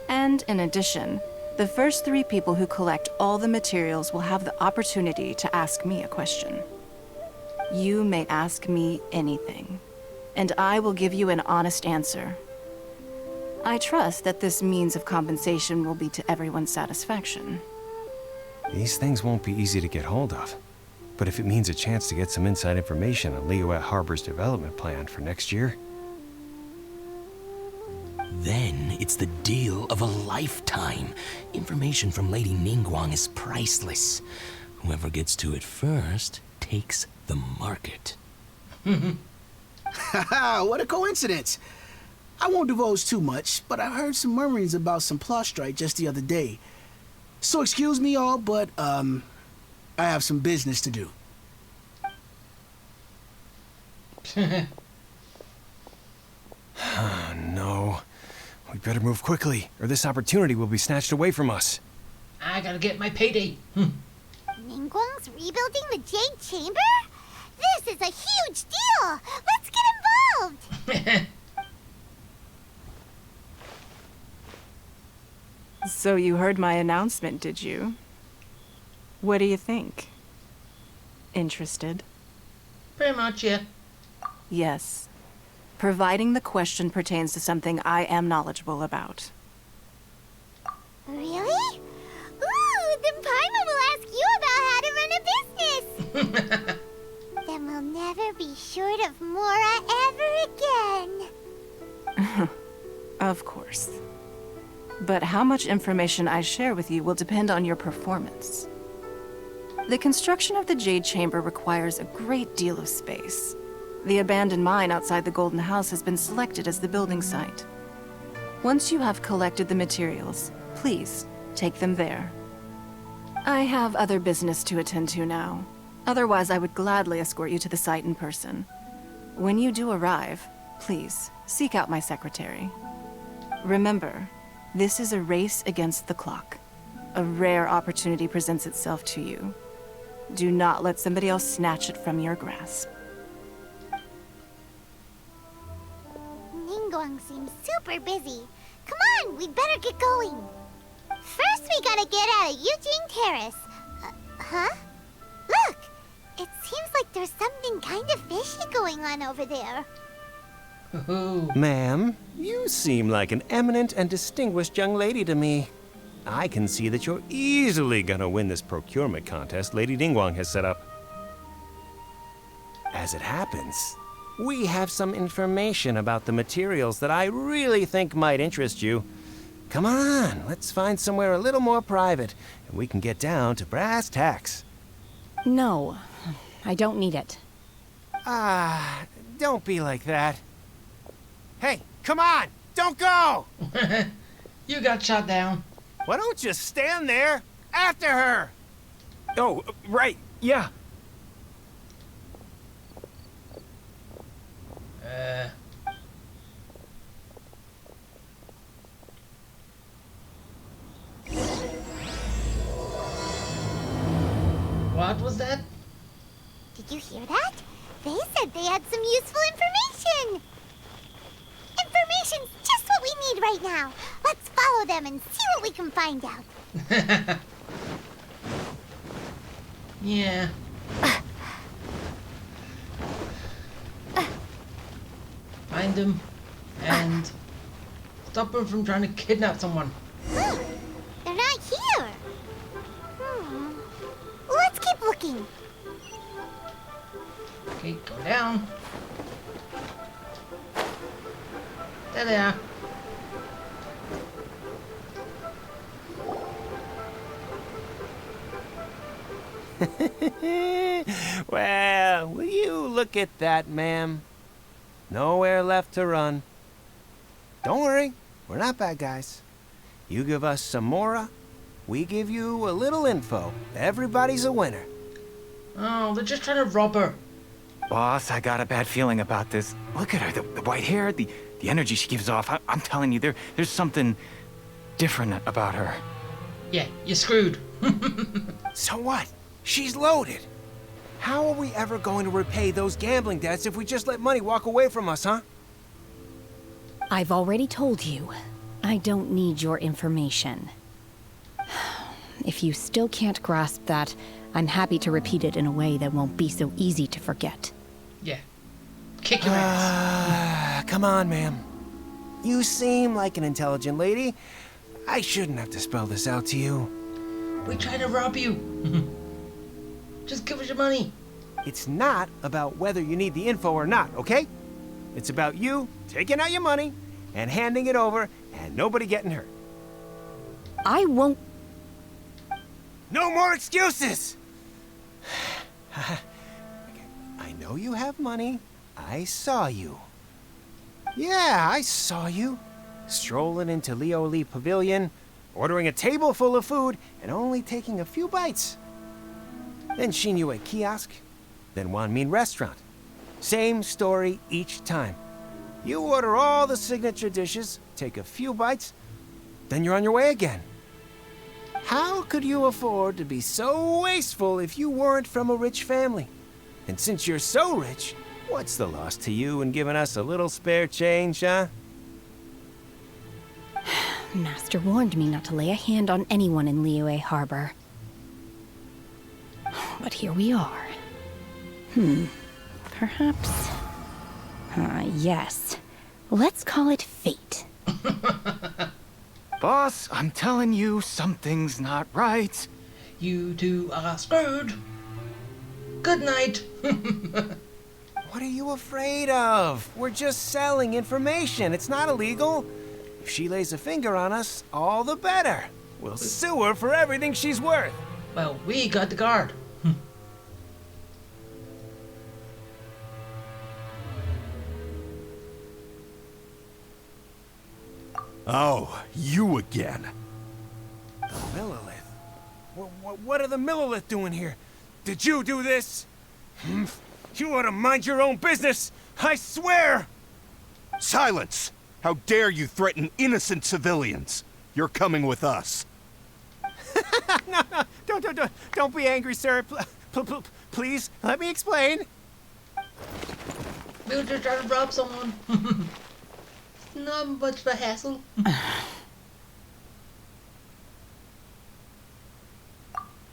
Q: and in addition, the first 3 people who collect all the materials will have the opportunity to ask me a question. You may ask me anything, and I will give you an honest answer. I trust that this means of compensation will be to everyone's satisfaction.
S: These things won't be easy to get hold of. But if it means a chance to get some inside information on Liyue Harbor's development plan for next year...
R: Then it's the deal of a lifetime. Information from Lady Ningguang is priceless. Whoever gets to it first takes the market.
T: Haha, what a coincidence. I won't divulge too much, but I heard some murmurings about some Plostrite just the other day. So excuse me all, but, I have some business to do.
S: Oh, no. We better move quickly, or this opportunity will be snatched away from us.
A: I gotta get my payday.
D: Ningguang's rebuilding the Jade Chamber? This is a huge deal! Let's get involved!
Q: So you heard my announcement, did you? What do you think? Interested?
A: Pretty much, yeah.
Q: Yes. Providing the question pertains to something I am knowledgeable about.
D: Really? Ooh, then Paimon will ask you about how to run a business! Then we'll never be short of Mora ever again.
Q: Of course. But how much information I share with you will depend on your performance. The construction of the Jade Chamber requires a great deal of space. The abandoned mine outside the Golden House has been selected as the building site. Once you have collected the materials, please take them there. I have other business to attend to now. Otherwise, I would gladly escort you to the site in person. When you do arrive, please seek out my secretary. Remember, this is a race against the clock. A rare opportunity presents itself to you. Do not let somebody else snatch it from your grasp.
D: Ningguang seems super busy. Come on, we'd better get going. First, we gotta get out of Eugene Terrace. Huh? Look! It seems like there's something kind of fishy going on over there.
S: Ma'am, you seem like an eminent and distinguished young lady to me. I can see that you're easily gonna win this procurement contest Lady Ningguang has set up. As it happens, we have some information about the materials that I really think might interest you. Come on, let's find somewhere a little more private, and we can get down to brass tacks.
U: No, I don't need it.
S: Ah, don't be like that. Hey, come on! Don't go!
A: You got shot down.
S: Why don't you stand there after her?
K: Oh, right, yeah.
A: What was that?
D: Did you hear that? They said they had some useful information. Information's just what we need right now. Let's follow them and see what we can find out.
A: Yeah. Find them and stop them from trying to kidnap someone.
D: They're not here. Let's keep looking.
A: Okay, go down. There they are.
S: Well, will you look at that, ma'am? Nowhere left to run. Don't worry, we're not bad guys. You give us some Mora, we give you a little info. Everybody's a winner.
A: Oh, they're just trying to rob her.
K: Boss, I got a bad feeling about this. Look at her, the white hair, the energy she gives off. I'm telling you, there's something different about her.
A: Yeah, you're screwed.
S: So what? She's loaded. How are we ever going to repay those gambling debts if we just let money walk away from us, huh?
U: I've already told you, I don't need your information. If you still can't grasp that, I'm happy to repeat it in a way that won't be so easy to forget.
A: Yeah. Kick your ass.
S: Come on, ma'am. You seem like an intelligent lady. I shouldn't have to spell this out to you.
A: We tried to rob you. Just give us your money.
S: It's not about whether you need the info or not, okay? It's about you taking out your money and handing it over, and nobody getting hurt.
U: I won't.
S: No more excuses! I know you have money. I saw you. Yeah, I saw you. Strolling into Lioli Pavilion, ordering a table full of food, and only taking a few bites. Then Shinyue Kiosk, then Wanmin Restaurant. Same story each time. You order all the signature dishes, take a few bites, then you're on your way again. How could you afford to be so wasteful if you weren't from a rich family? And since you're so rich, what's the loss to you in giving us a little spare change, huh?
U: Master warned me not to lay a hand on anyone in Liyue Harbor. But here we are. Perhaps... yes. Let's call it fate.
F: Boss, I'm telling you, something's not right.
A: You two are screwed. Good night.
S: What are you afraid of? We're just selling information. It's not illegal. If she lays a finger on us, all the better. We'll sue her for everything she's worth.
A: Well, we got the guard.
V: Oh, you again.
S: The Millilith. What are the Millilith doing here? Did you do this? You ought to mind your own business, I swear!
V: Silence! How dare you threaten innocent civilians? You're coming with us.
S: No, don't be angry, sir. Please, let me explain.
A: We'll just try to rob someone. Not much of a hassle.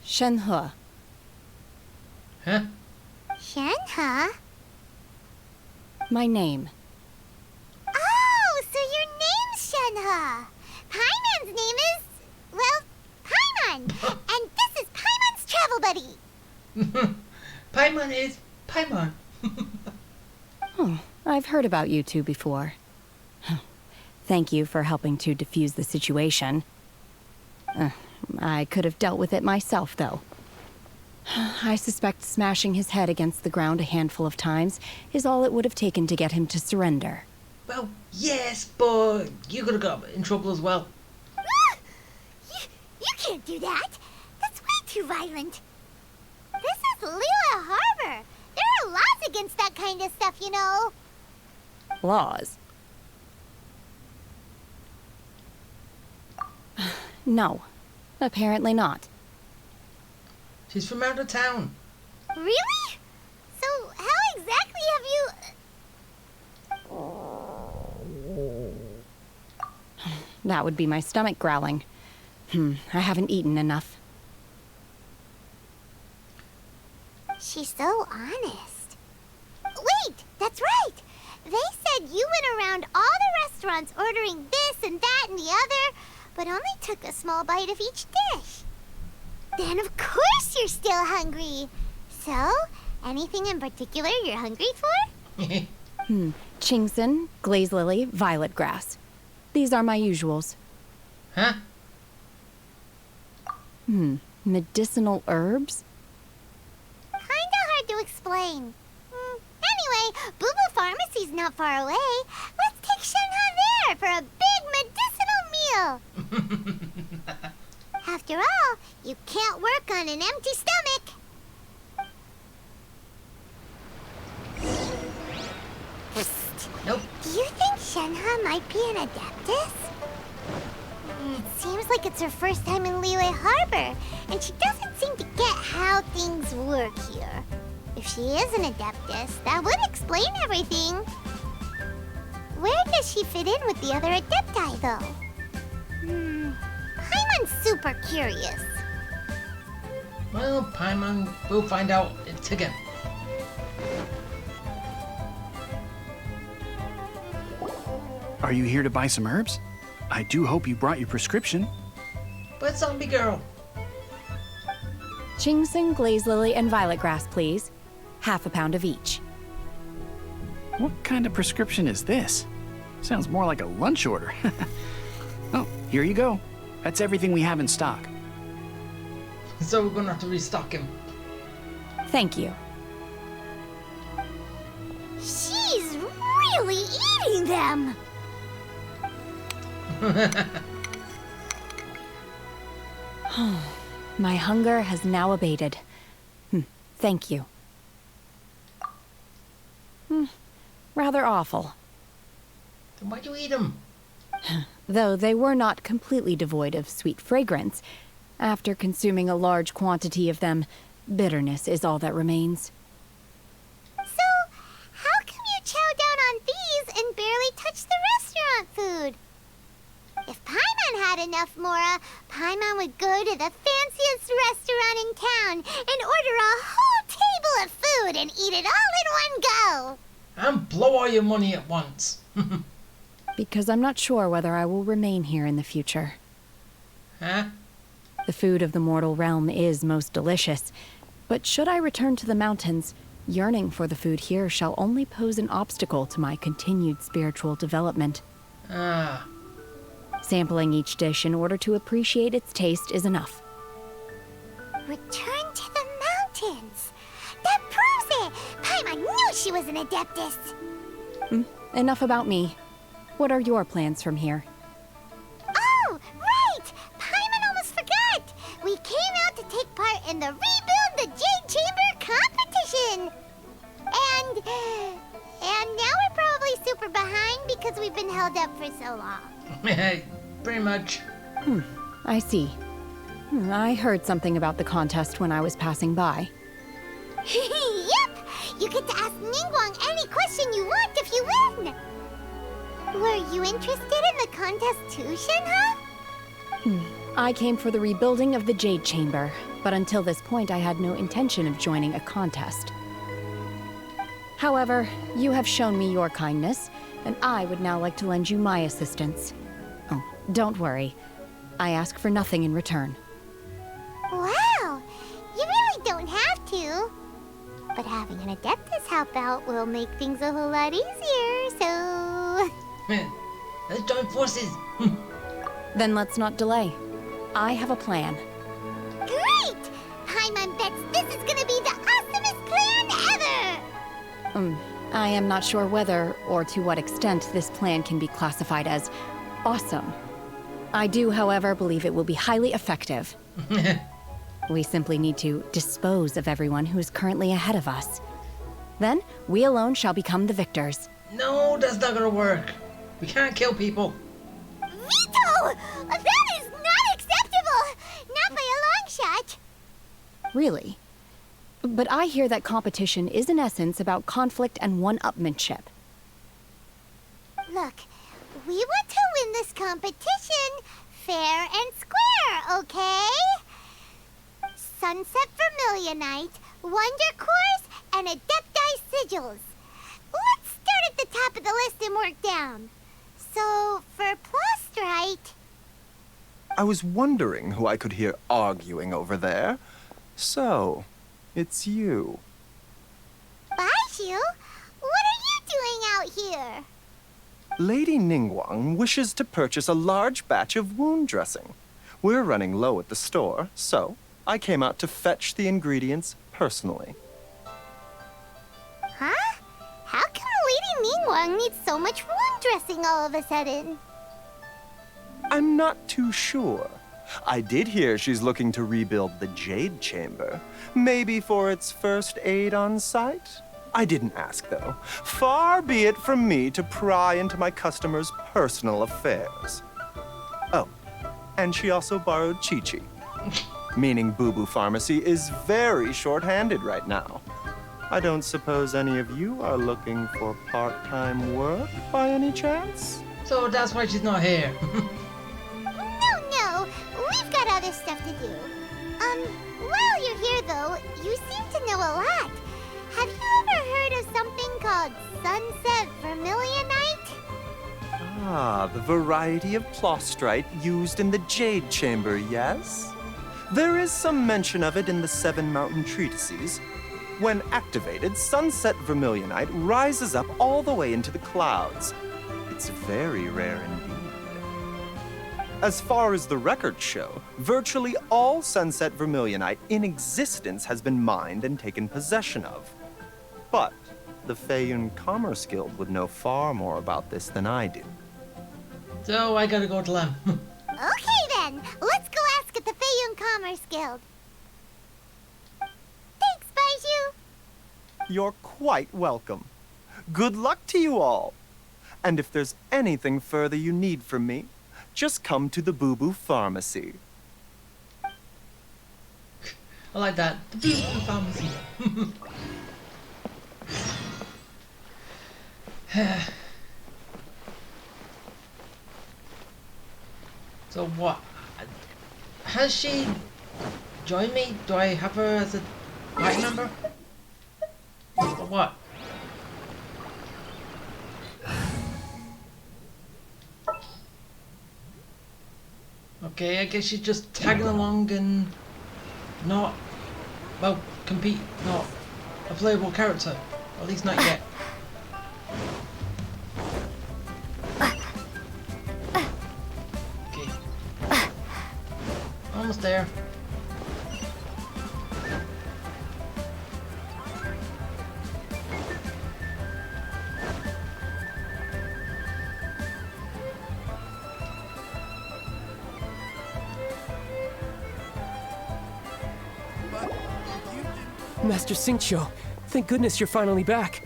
U: Shenhe.
A: Huh?
D: Shenhe?
U: My name.
D: Oh, so your name's Shenhe. Paimon's name is, well, Paimon. And this is Paimon's travel buddy.
A: Paimon is Paimon.
U: Oh, I've heard about you two before. Thank you for helping to defuse the situation. I could have dealt with it myself, though. I suspect smashing his head against the ground a handful of times is all it would have taken to get him to surrender.
A: Well, yes, but you could have got in trouble as well.
D: You can't do that. That's way too violent. This is Liyue Harbor. There are laws against that kind of stuff, you know.
U: Laws? No, apparently not.
A: She's from out of town.
D: Really? So how exactly have you...
U: That would be my stomach growling. I haven't eaten enough.
D: She's so honest. Wait, that's right. They said you went around all the restaurants ordering this and that and the other, but only took a small bite of each dish. Then of course you're still hungry. So, anything in particular you're hungry for?
U: Chingson, glaze lily, violet grass. These are my usuals.
A: Huh?
U: Medicinal herbs?
D: Kinda hard to explain. Anyway, Boo Boo Pharmacy's not far away. Let's take Shenhe there for a big medicinal meal. After all, you can't work on an empty stomach.
A: Nope.
D: Do you think Shenhe might be an Adeptus? It seems like it's her first time in Liyue Harbor, and she doesn't seem to get how things work here. If she is an Adeptus, that would explain everything. Where does she fit in with the other Adepti, though? Paimon's super curious.
A: Well, Paimon, we'll find out together.
J: Are you here to buy some herbs? I do hope you brought your prescription.
A: But zombie girl.
U: Chingson, glaze lily, and violet grass, please. Half a pound of each.
J: What kind of prescription is this?
H: Sounds more like a lunch order. Oh, here you go. That's everything we have in stock.
A: So we're gonna have to restock him.
U: Thank you.
D: She's really eating them!
U: My hunger has now abated. Thank you. Rather awful.
A: Then why'd you eat them?
U: Though they were not completely devoid of sweet fragrance, after consuming a large quantity of them, bitterness is all that remains.
D: So, how come you chow down on these and barely touch the restaurant food? If Paimon had enough, Mora, Paimon would go to the fanciest restaurant in town and order a whole table of food and eat it all in one go.
A: And blow all your money at once.
U: Because I'm not sure whether I will remain here in the future.
A: Huh?
U: The food of the mortal realm is most delicious, but should I return to the mountains, yearning for the food here shall only pose an obstacle to my continued spiritual development.
A: Ah.
U: Sampling each dish in order to appreciate its taste is enough.
D: Return to the mountains. That proves it. Paimon knew she was an adeptus.
U: Enough about me. What are your plans from here?
D: Oh, right! Paimon almost forgot! We came out to take part in the Rebuild the Jade Chamber competition! And now we're probably super behind because we've been held up for so long.
A: Pretty much.
U: I see. I heard something about the contest when I was passing by.
D: Yep! You get to ask Ningguang any question you want if you win! Were you interested in the contest too, Shenhe?
U: I came for the rebuilding of the Jade Chamber, but until this point I had no intention of joining a contest. However, you have shown me your kindness, and I would now like to lend you my assistance. Oh, don't worry. I ask for nothing in return.
D: Wow! You really don't have to. But having an Adeptus help out will make things a whole lot easier, so...
A: Let's join forces.
U: Then let's not delay. I have a plan.
D: Great! Paimon bets this is gonna be the awesomest plan ever!
U: I am not sure whether or to what extent this plan can be classified as awesome. I do, however, believe it will be highly effective. We simply need to dispose of everyone who is currently ahead of us. Then, we alone shall become the victors.
A: No, that's not gonna work. We can't kill people.
D: Vito! That is not acceptable! Not by a long shot!
U: Really? But I hear that competition is in essence about conflict and one-upmanship.
D: Look, we want to win this competition fair and square, okay? Sunset Vermilionite, Wonder Cores, and Adepti Sigils. Let's start at the top of the list and work down. So, for Plostrite...
I: I was wondering who I could hear arguing over there. So, it's you.
D: Baishu? What are you doing out here?
I: Lady Ningguang wishes to purchase a large batch of wound dressing. We're running low at the store, so I came out to fetch the ingredients personally.
D: Huh? How come Lady Ningguang needs so much wound dressing all of a sudden?
I: I'm not too sure. I did hear she's looking to rebuild the Jade Chamber. Maybe for its first aid on site? I didn't ask, though. Far be it from me to pry into my customers' personal affairs. Oh, and she also borrowed Chi-Chi. Meaning Boo Boo Pharmacy is very short-handed right now. I don't suppose any of you are looking for part-time work by any chance?
A: So that's why she's not here.
D: No, we've got other stuff to do. While you're here though, you seem to know a lot. Have you ever heard of something called Sunset Vermilionite?
I: Ah, the variety of Plostrite used in the Jade Chamber, yes? There is some mention of it in the 7 Mountain Treatises. When activated, Sunset Vermilionite rises up all the way into the clouds. It's very rare indeed. As far as the records show, virtually all Sunset Vermilionite in existence has been mined and taken possession of. But the Feiyun Commerce Guild would know far more about this than I do.
A: So I gotta go to them.
D: Okay then, let's go ask at the Feiyun Commerce Guild. Thanks, Baiju.
I: You're quite welcome. Good luck to you all. And if there's anything further you need from me, just come to the Boo Boo Pharmacy.
A: I like that. The Boo Boo Pharmacy. So what? Has she joined me? Do I have her as a party member? Or what? Okay, I guess she's just tagging along and not, well, not a playable character. At least not yet. Okay. Almost there.
E: Master Xingqiu, thank goodness you're finally back.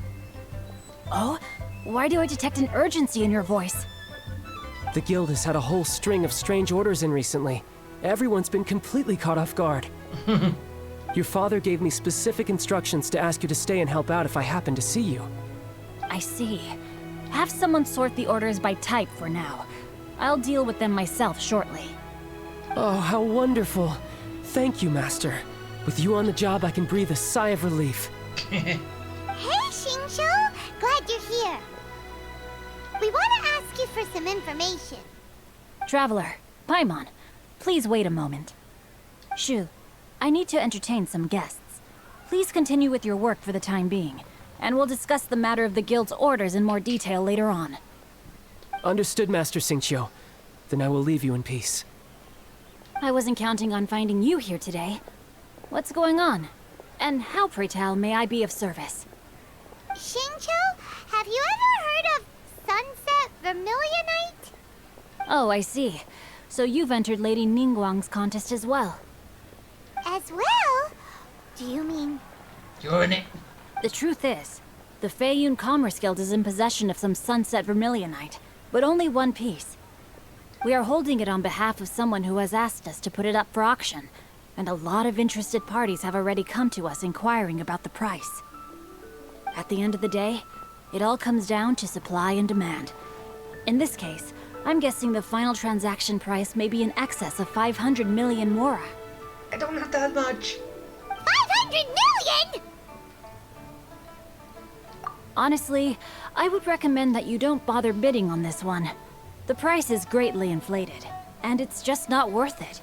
U: Oh? Why do I detect an urgency in your voice?
E: The guild has had a whole string of strange orders in recently. Everyone's been completely caught off guard. Your father gave me specific instructions to ask you to stay and help out if I happen to see you.
U: I see. Have someone sort the orders by type for now. I'll deal with them myself shortly.
E: Oh, how wonderful. Thank you, Master. With you on the job, I can breathe a sigh of relief.
D: Hey, Xingqiu! Glad you're here. We want to ask you for some information.
U: Traveler, Paimon, please wait a moment. Shu, I need to entertain some guests. Please continue with your work for the time being, and we'll discuss the matter of the guild's orders in more detail later on.
E: Understood, Master Xingqiu. Then I will leave you in peace.
U: I wasn't counting on finding you here today. What's going on? And how, pray tell, may I be of service?
D: Xingqiu, have you ever heard of Sunset Vermilionite?
U: Oh, I see. So you've entered Lady Ningguang's contest as well.
D: As well? Do you mean...
A: You're in it.
U: The truth is, the Feiyun Commerce Guild is in possession of some Sunset Vermilionite, but only one piece. We are holding it on behalf of someone who has asked us to put it up for auction, and a lot of interested parties have already come to us inquiring about the price. At the end of the day, it all comes down to supply and demand. In this case, I'm guessing the final transaction price may be in excess of 500 million mora.
A: I don't have that much.
D: 500 million?!
U: Honestly, I would recommend that you don't bother bidding on this one. The price is greatly inflated, and it's just not worth it.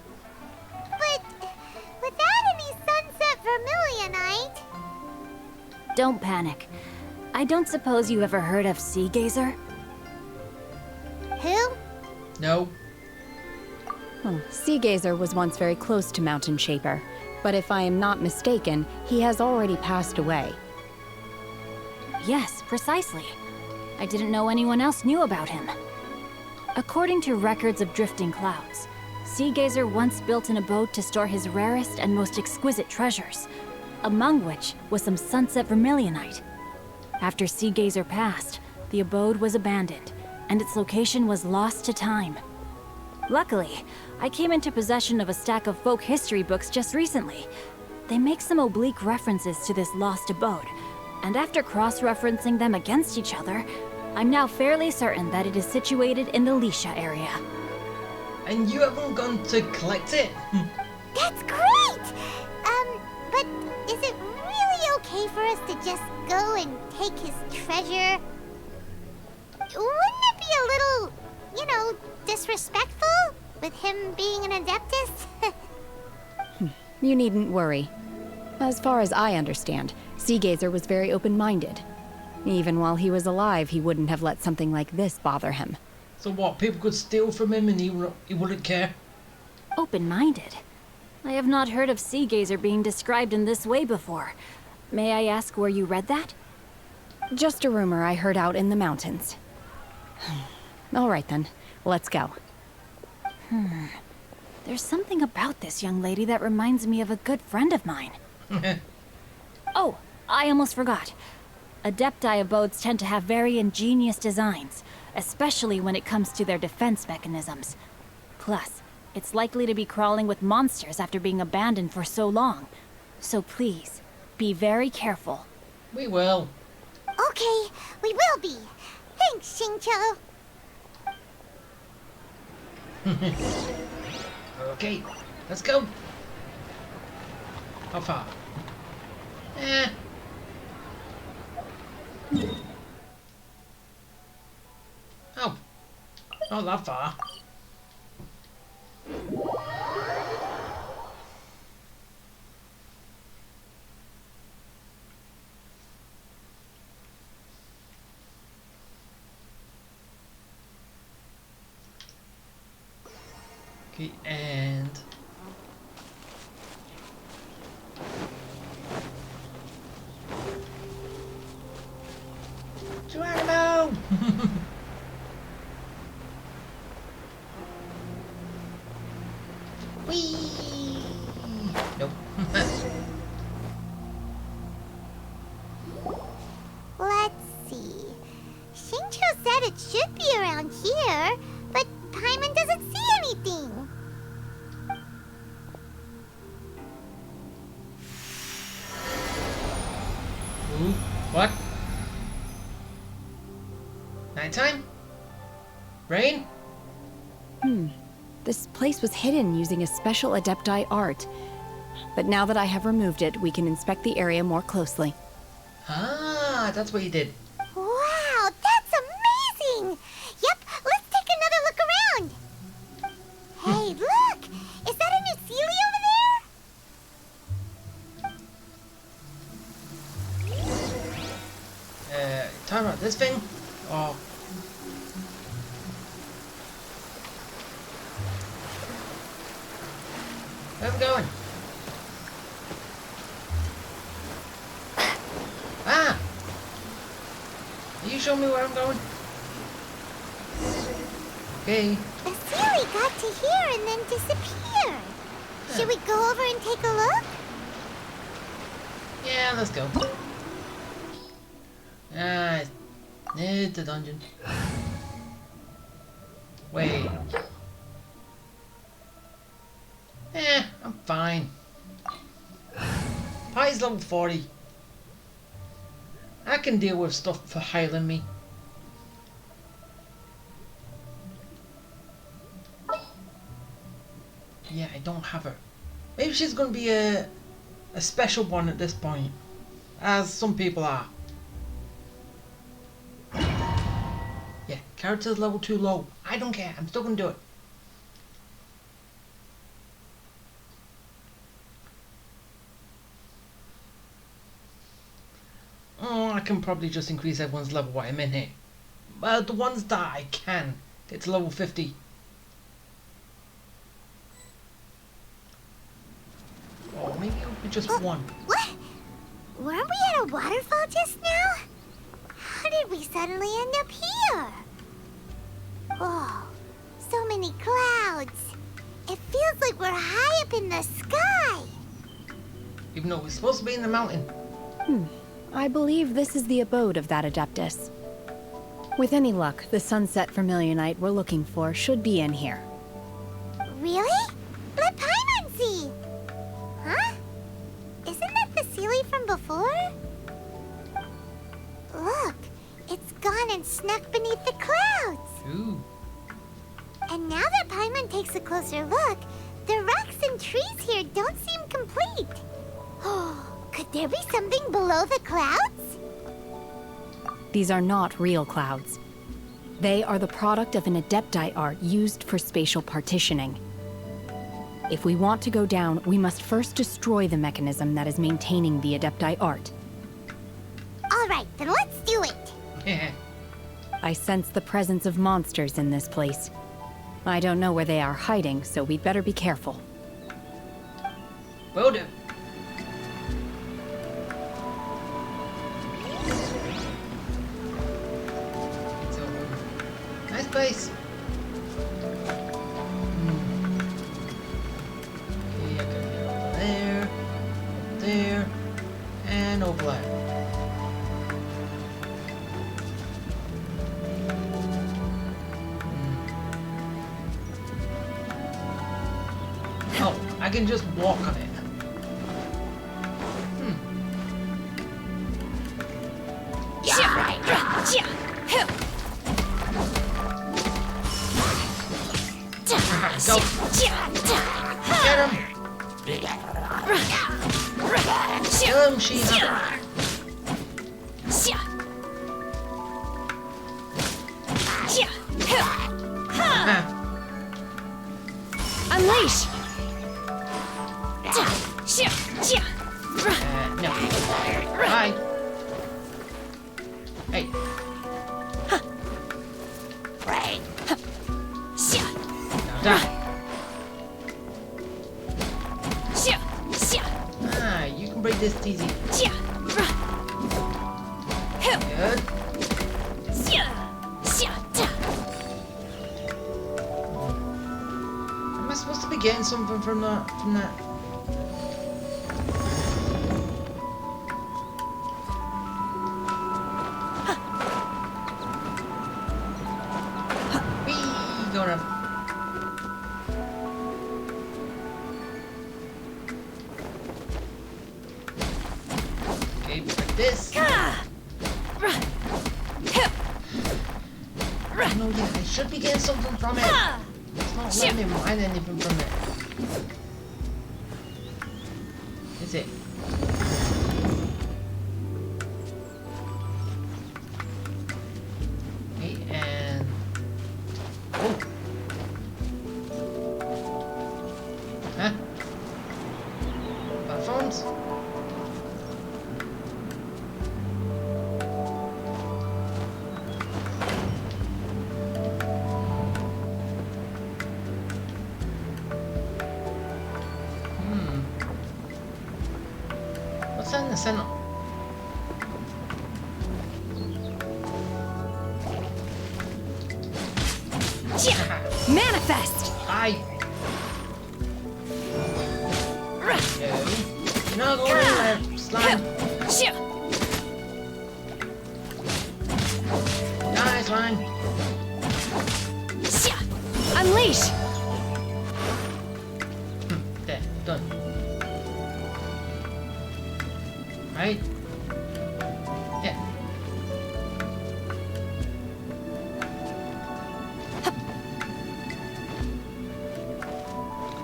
D: But without any Sunset Vermilionite...
U: Don't panic. I don't suppose you ever heard of Sea Gazer?
D: Who?
A: No.
U: Sea Gazer was once very close to Mountain Shaper, but if I am not mistaken, he has already passed away. Yes, precisely. I didn't know anyone else knew about him. According to records of drifting clouds, Sea Gazer once built an abode to store his rarest and most exquisite treasures, among which was some Sunset Vermilionite. After Sea Gazer passed, the abode was abandoned, and its location was lost to time. Luckily, I came into possession of a stack of folk history books just recently. They make some oblique references to this lost abode, and after cross-referencing them against each other, I'm now fairly certain that it is situated in the Lisha area.
A: And you haven't gone to collect it?
D: That's great! But is it really okay for us to just go and take his treasure? Wouldn't it be a little, you know, disrespectful? With him being an Adeptus?
U: You needn't worry. As far as I understand, Sea Gazer was very open-minded. Even while he was alive, he wouldn't have let something like this bother him.
A: So what, people could steal from him and he wouldn't care?
L: Open-minded. I have not heard of Sea Gazer being described in this way before. May I ask where you read that?
U: Just a rumor I heard out in the mountains. All right then, let's go.
L: There's something about this young lady that reminds me of a good friend of mine. Oh, I almost forgot. Adepti abodes tend to have very ingenious designs, especially when it comes to their defense mechanisms. Plus, it's likely to be crawling with monsters after being abandoned for so long. So please, be very careful.
A: We will.
D: Okay, we will be. Thanks, Xingqiu.
A: Okay, let's go. How far? Oh, not that far. Okay, and Geronimo! Whee! Nope.
D: Let's see. Xingqiu said it should be around here, but Paimon doesn't see anything.
A: Ooh, what? Nighttime? Rain?
U: This place was hidden using a special Adepti art. But now that I have removed it, we can inspect the area more closely.
A: Ah, that's what you did.
D: Wow, that's amazing! Yep, let's take another look around. Hey, look! Is that a new Sealy over there?
A: Talking about this thing? Oh. Where are we going? Ah! Are you showing me where I'm going? Okay.
D: The Sealy got to here and then disappeared. Should we go over and take a look?
A: Yeah, let's go. Ah, it's a dungeon. Wait. I'm fine. Pie's level 40. I can deal with stuff for healing me. Yeah, I don't have her. Maybe she's gonna be a special one at this point, as some people are. Yeah, character's level too low. I don't care. I'm still gonna do it. Oh, I can probably just increase everyone's level while I'm in here. Well, the ones that I can get to level 50. Oh, maybe it'll be just one.
D: What? Weren't we at a waterfall just now? How did we suddenly end up here? Oh, so many clouds. It feels like we're high up in the sky.
A: Even though we're supposed to be in the mountain.
U: I believe this is the abode of that Adeptus. With any luck, the sunset Vermilionite we're looking for should be in here.
D: Really? Let Paimon see. Huh? Isn't that the Sealy from before? Look, it's gone and snuck beneath the clouds.
A: Ooh.
D: And now that Paimon takes a closer look, the rocks and trees here don't seem complete. Oh, could there be something below the clouds?
U: These are not real clouds. They are the product of an Adepti art used for spatial partitioning. If we want to go down, we must first destroy the mechanism that is maintaining the Adepti art.
D: All right, Then let's do it.
U: I sense the presence of monsters in this place. I don't know where they are hiding, so we'd better be careful.
A: Will do. So, nice place. Okay, I can get over there, up there, and over there. Oh, I can just walk on it. Go. Get him! Kill him, She-Hulk!
U: Unleash!
A: No. Bye. Hey. Now die. Ah, you can break this easy. Good. Am I supposed to be getting something from that? Whee! Going up. Okay, like this. No, yeah, I should be getting something from it. It's not letting me mine anything from it. Is it? Okay, and... Oh! Huh? Platforms? What's that in the center?
U: Manifest!
A: Hi! No, go anywhere, slime! Die, slime!
U: Unleash!
A: There, done. Right? Yeah.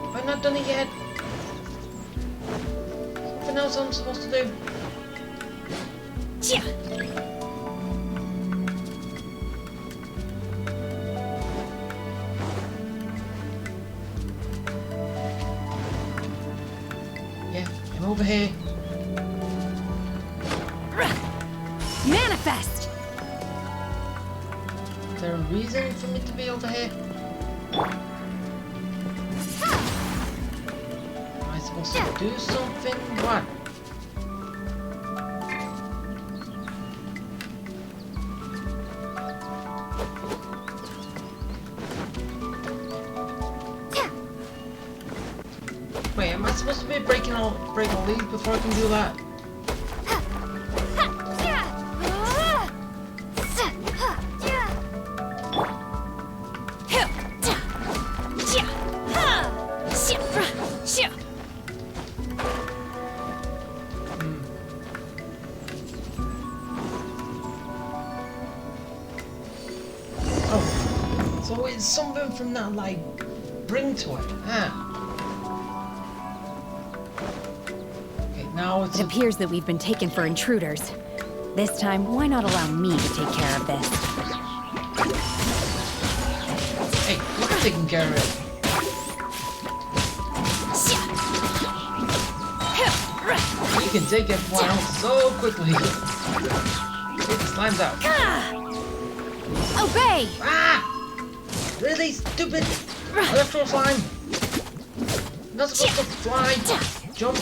A: Have I not done it yet? Something else I'm supposed to do? Yeah, I'm over here.
U: Manifest!
A: Is there a reason for me to be over here? Am I supposed to do something? What? Wait, am I supposed to be breaking leaves before I can do that? Oh, so it's something from that, like, bring to it. Okay, now it's...
U: It appears that we've been taken for intruders. This time, why not allow me to take care of this?
A: Hey, we're taking care of it. You can take it down so quickly. Take the slimes out.
L: Obey!
A: Ah! Really stupid electro slime. Not supposed to fly. Jump.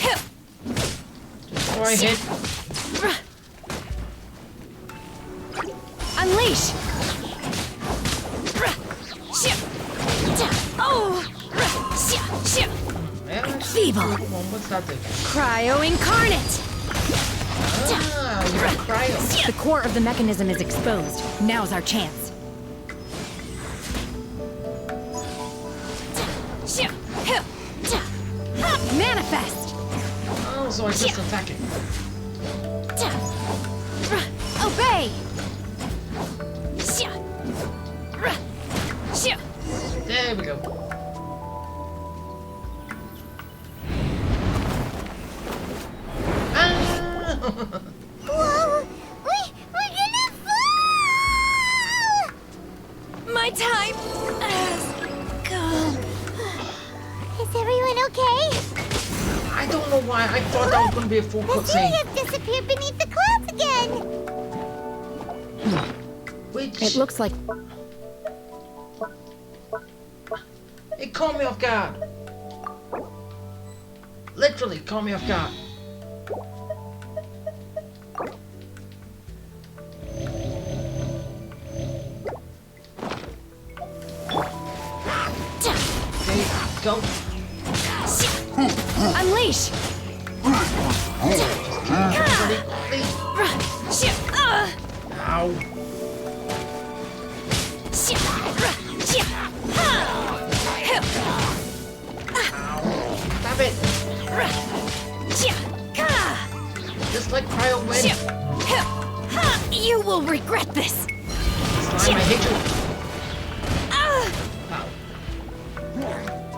A: Before I hit.
L: Unleash! Oh! Feeble!
A: What's that do?
L: Cryo incarnate!
A: Ah, you're a cryo.
L: The core of the mechanism is exposed. Now's our chance. Manifest!
A: Oh, so I just attack it.
L: Obey!
A: There we go. Ah!
D: Whoa! We're gonna fall!
L: My time has come.
D: Is everyone okay?
A: I don't know why. I thought that was going to be a full
D: The city
A: cutscene.
D: has disappeared beneath the clouds again!
A: Which...
U: It looks like...
A: It caught me off guard. Literally caught me off guard. Okay, go.
L: Unleash!
A: Ow. Stop it. Just like cryo win.
L: You will regret this!
A: Slime, I hate you. Ow.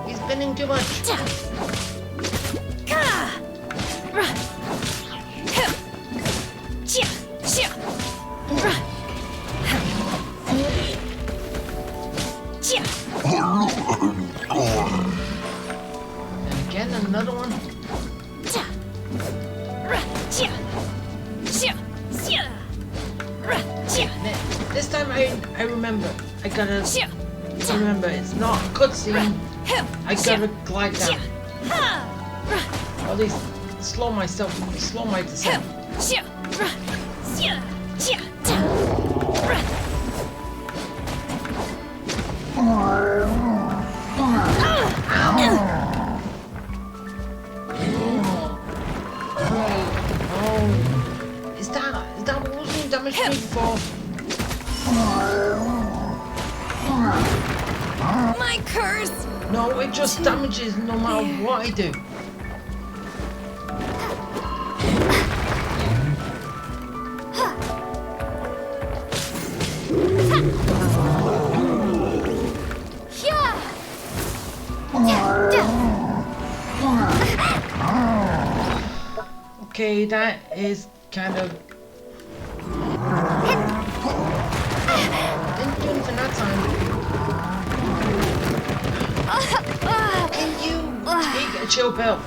A: He's spinning too much. And again, another one. This time I remember. I gotta remember. It's not a cutscene. I gotta glide down. Or at least slow myself. Slow myself. Oh, is that what was being damaged me before?
L: My curse!
A: No, it just damages no matter what I do. Okay, that is kind of... Didn't do anything that time. Can you take a chill pill?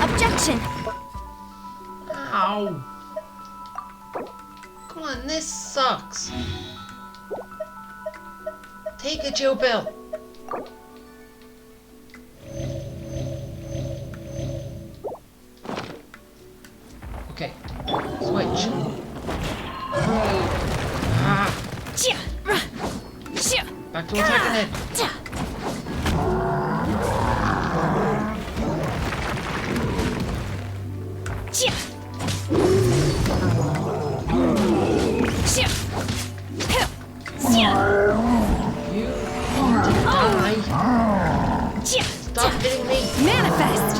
L: Objection!
A: Ow! Come on, this sucks. Take a chill pill. Okay, switch. Ah. Back to attacking it. You die. Stop hitting me.
L: Manifest!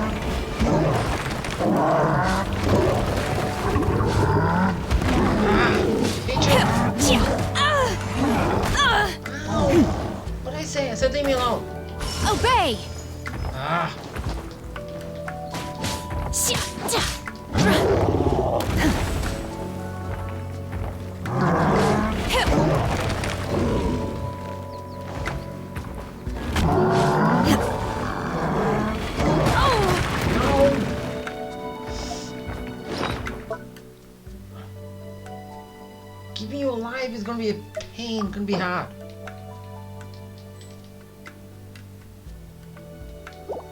A: What did I say? I said leave me alone.
L: Obey!
A: Ah. be a pain, gonna be hard.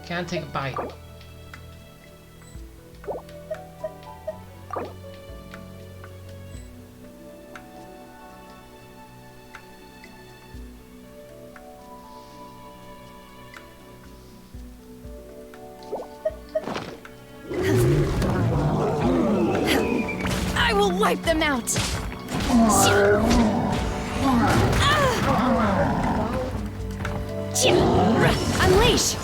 A: Can't take a bite.
U: I will wipe them out! Unleash!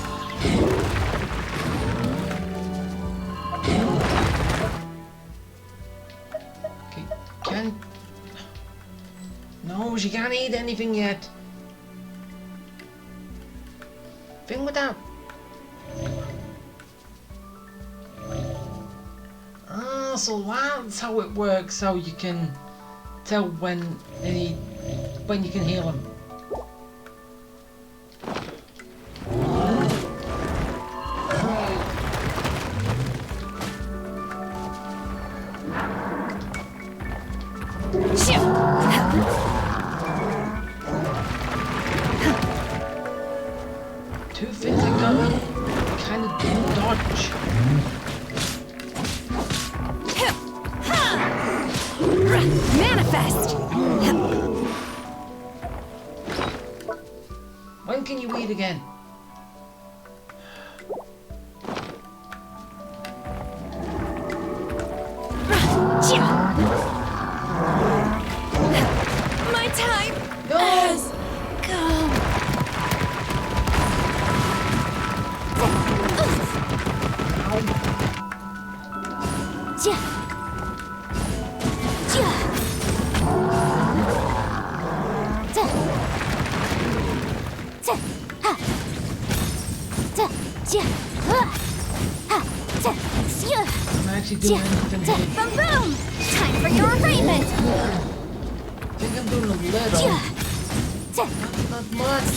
A: Can... No, she can't eat anything yet. Thing with that. Ah, so that's how it works. How you can tell when you can heal him. Two things I gotta kind of dodge.
U: Manifest!
A: When can you eat again?
U: My time has come.
A: I'm actually doing anything here.
D: Boom boom! Time for your arraignment!
A: I think I'm doing a little. Not much.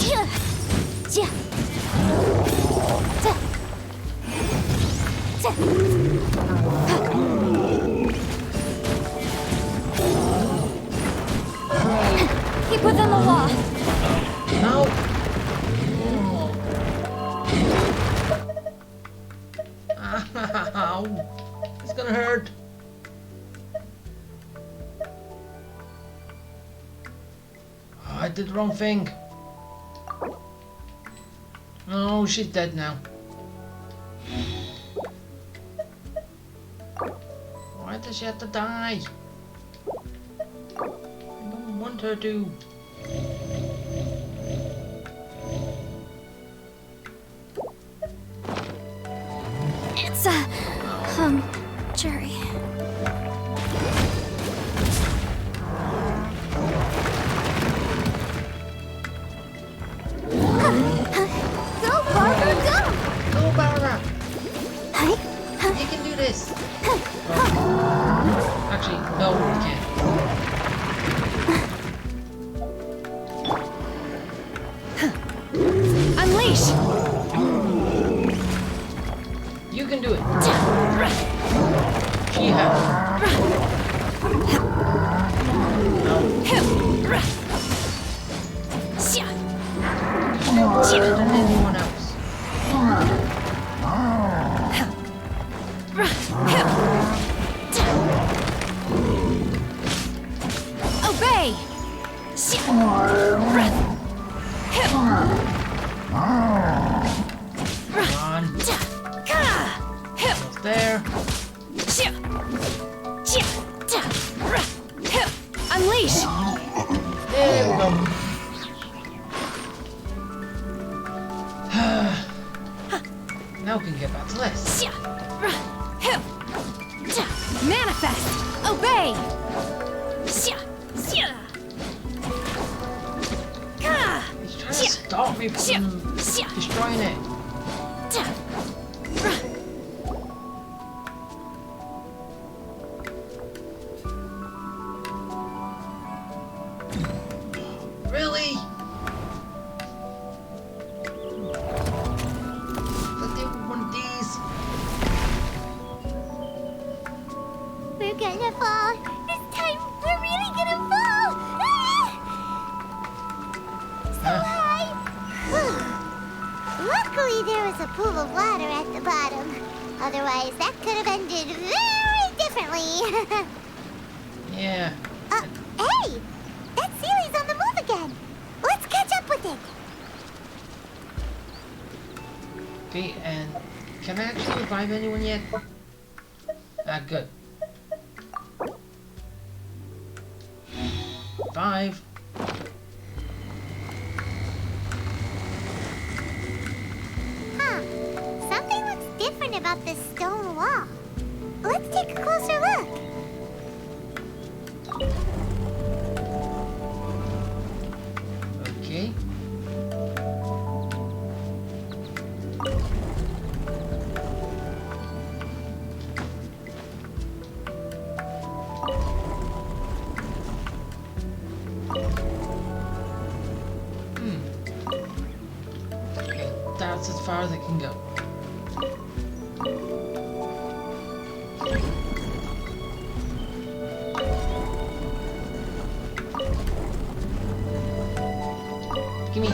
U: Keep within the law.
A: No. Ow. It's gonna hurt. Oh, I did the wrong thing. Oh, she's dead now. Why does she have to die? I don't want her to.
C: It's jury.
D: Go, Barbara, go!
A: Go, Barbara! You can do this! Oh. Actually, no, you can't.
U: Unleash!
A: You can do it. She has. Better than anyone else.
U: Obey!
A: Come on. Almost there.
U: Unleash!
A: There we go. Now we can get back to this.
U: Manifest! Obey!
A: He's trying to stop me from destroying it. Really? Let's do one of these.
D: We're gonna fall. This time, we're really gonna fall. Luckily, there was a pool of water at the bottom. Otherwise, that could have ended very differently.
A: Yeah.
D: Hey! That Sealy's on the move again. Let's catch up with it.
A: Okay, and can I actually revive anyone yet? Ah, good. 5.
D: Huh. Something looks different about this stone wall. Let's take a closer look.
A: Okay. Okay, that's as far as it can go. Gimme.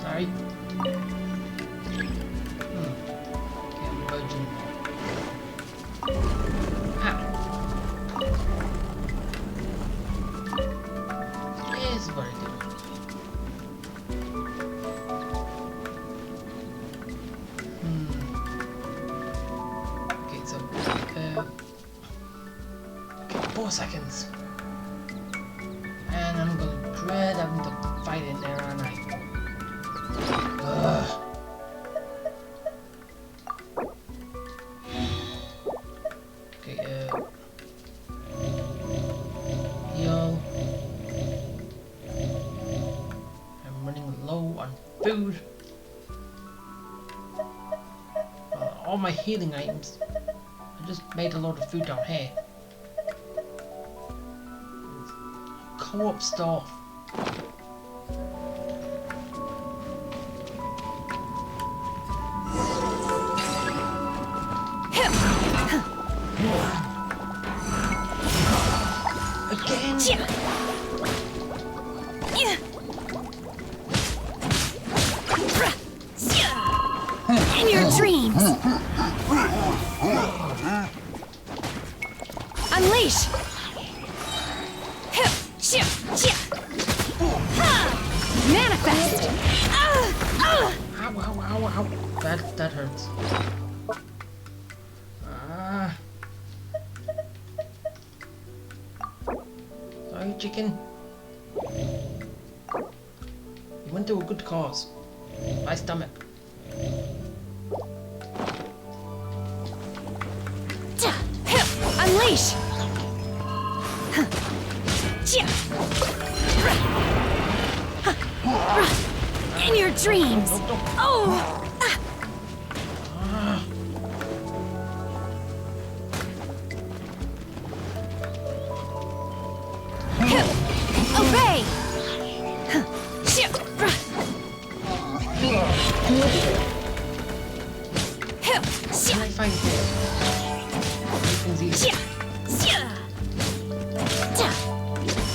A: Sorry. Okay, I'm budging. This is what I do. Okay, so okay, 4 seconds. And I'm gonna dread having to fight in there, aren't I? Ugh. Okay, heal. I'm running low on food. All my healing items. I just made a load of food down here. Co-op stuff. Again.
C: In your dreams. Unleash. Manifest.
A: Ow, ow, ow, ow. That hurts. Sorry, chicken. You went to a good cause. My stomach.
C: Unleash. In your dreams. Oh. Obey.
A: Can I find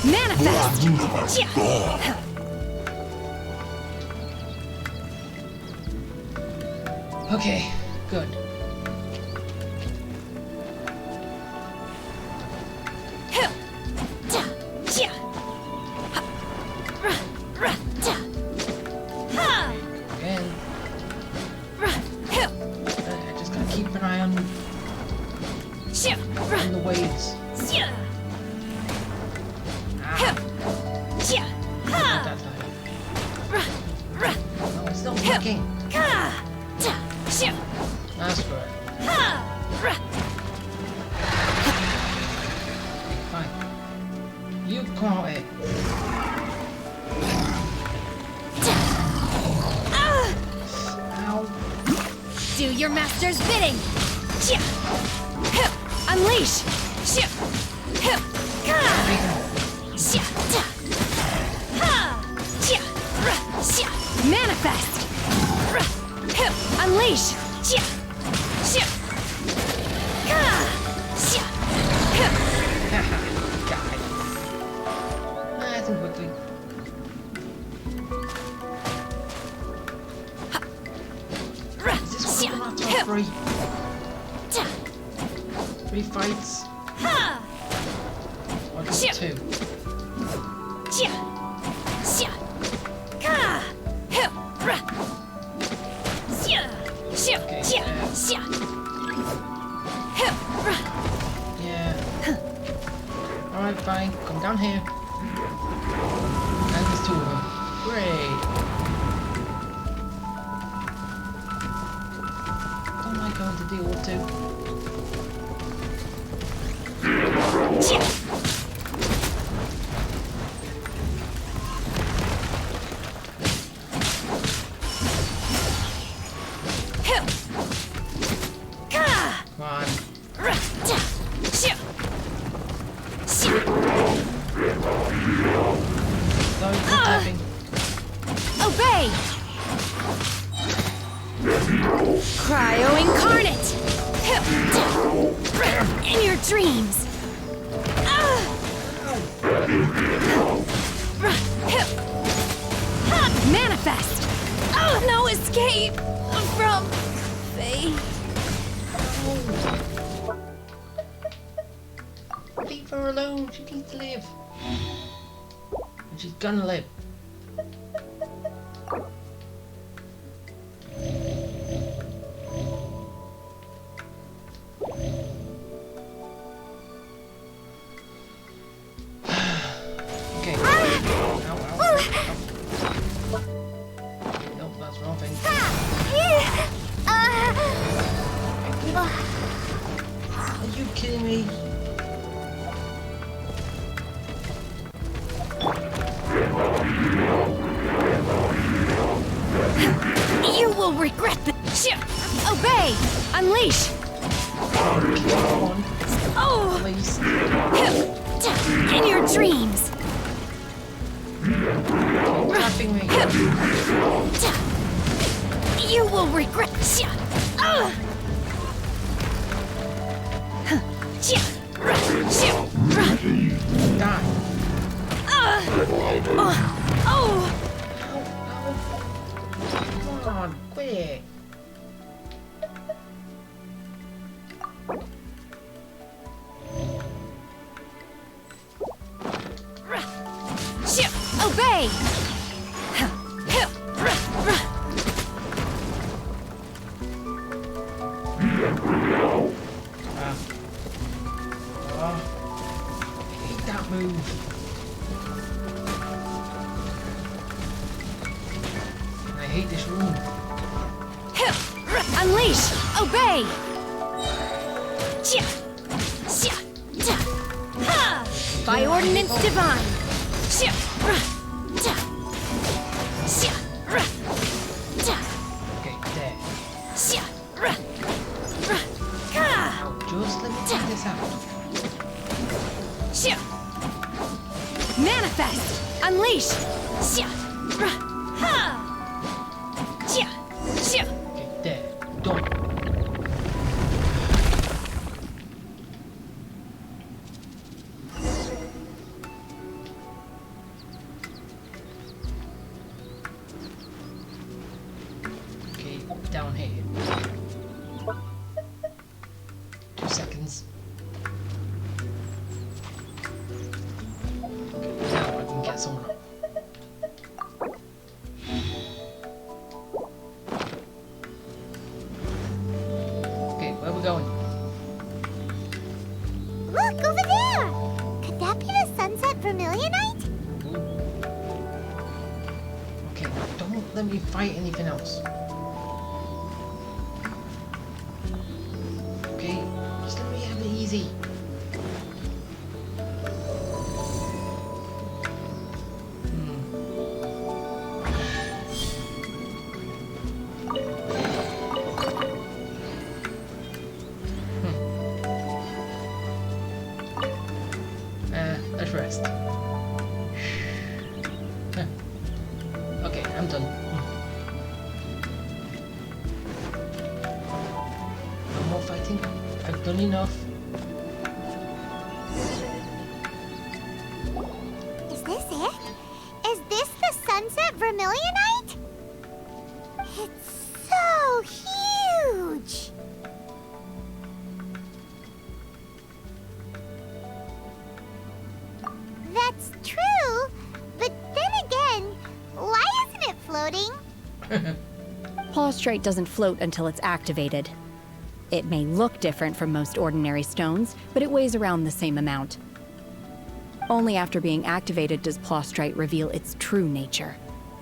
C: Manifest.
A: Okay, good. Again. I just gotta keep an eye on the waves. Not that time. No, it's still working. That's good. Fine. You call it. Ow.
C: Do your master's bidding. Unleash. Manifest. Unleash.
A: I think we're quickly. Is this one gonna have to have three fights? Or just two? Yeah. Alright, fine. Come down here. And there's two of them. Great. What am I going to deal with two? Come on. Sorry for tapping.
L: Obey! Cryo incarnate! In your dreams! Manifest! No escape from fate.
A: Leave her alone. She needs to live. And she's gonna live. Okay. Ow, ow, ow. Nope, that's the wrong thing. Are you kidding me?
L: You will regret the Obey! Unleash! Oh! In your dreams!
A: Tapping me.
L: You will regret.
A: Die. Come on, quick.
L: Obey!
A: Hate that move. I hate this room.
L: Unleash! Obey! By ordinance divine!
A: Okay, there. Just let me take this out.
L: Manifest! Unleash!
A: Okay, there. Done. Okay, down here. 2 seconds. Okay, now I can get someone up. Okay, where we going?
D: Look, over there! Could that be the Sunset Vermilionite?
A: Okay, don't let me fight anything else. Okay, just let me have it easy. Let's rest. Okay, I'm done. No more fighting. I've done enough.
D: Is this it? floating?
U: Plaustrite doesn't float until it's activated. It may look different from most ordinary stones, but it weighs around the same amount. Only after being activated does Plaustrite reveal its true nature,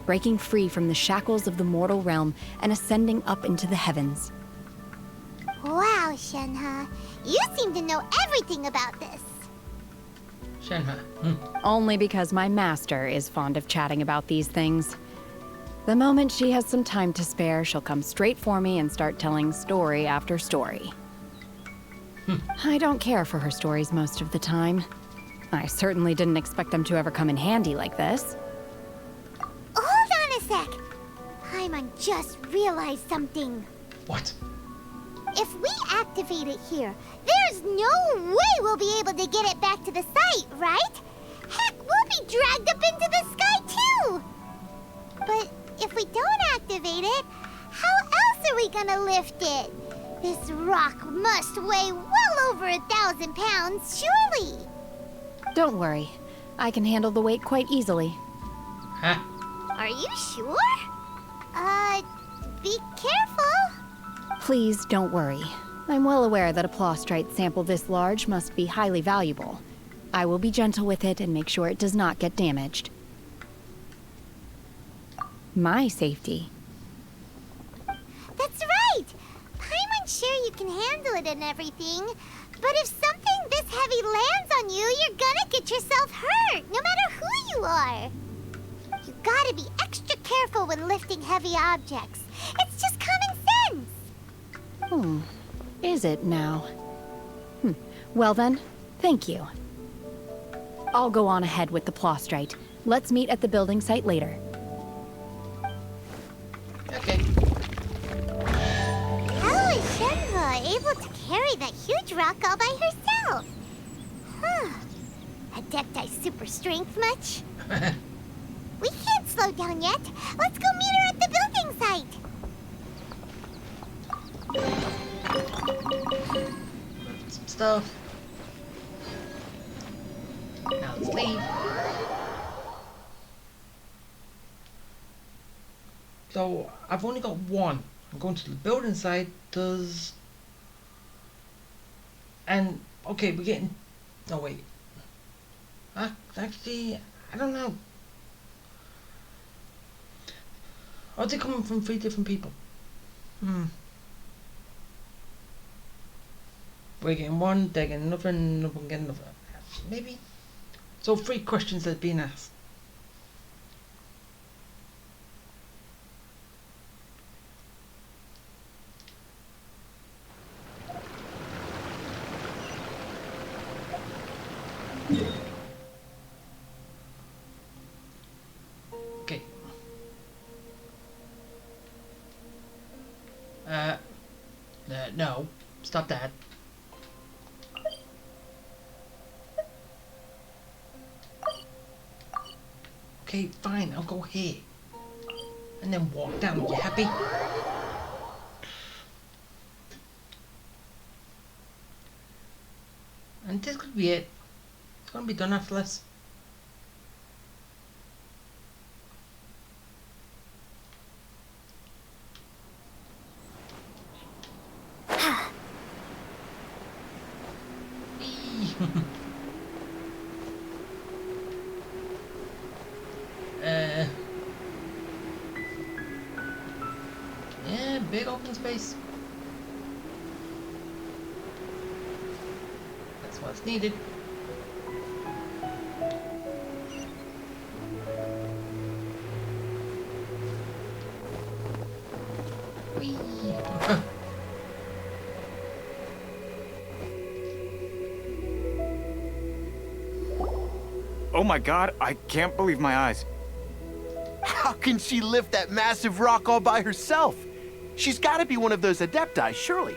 U: breaking free from the shackles of the mortal realm and ascending up into the heavens.
D: Wow, Shenhe. You seem to know everything about this.
A: Shenhe.
U: Only because my master is fond of chatting about these things. The moment she has some time to spare, she'll come straight for me and start telling story after story. I don't care for her stories most of the time. I certainly didn't expect them to ever come in handy like this.
D: Hold on a sec. Paimon just realized something.
A: What?
D: If we activate it here, there's no way we'll be able to get it back to the site, right? Heck, we'll be dragged up into the sky too! But if we don't activate it, how else are we gonna lift it? This rock must weigh well over 1,000 pounds, surely!
U: Don't worry. I can handle the weight quite easily.
A: Huh?
D: Are you sure? Be careful!
U: Please don't worry. I'm well aware that a Plaustrite sample this large must be highly valuable. I will be gentle with it and make sure it does not get damaged. My safety.
D: That's right! Paimon's sure you can handle it and everything, but if something this heavy lands on you, you're gonna get yourself hurt, no matter who you are. You gotta be extra careful when lifting heavy objects. It's just common sense!
U: Is it now? Well then, thank you. I'll go on ahead with the Plaustrite. Let's meet at the building site later.
A: Okay.
D: How is Shenhe able to carry that huge rock all by herself? Huh. Adepti super strength much? We can't slow down yet. Let's go meet her at the building site.
A: Some stuff. Now let's leave. So I've only got one. I'm going to the building site. And okay, we're getting. No wait. Actually, I don't know. Are they coming from 3 different people? We're getting one, they're getting another, and another one getting another. Maybe. So 3 questions that are being asked. Okay. No. Stop that. Okay, fine, I'll go here. And then walk down. You happy? And this could be it. It's gonna be done after this. Yeah, big open space. That's what's needed. Whee!
F: Oh my god, I can't believe my eyes.
I: How can she lift that massive rock all by herself? She's gotta be one of those Adepti, surely.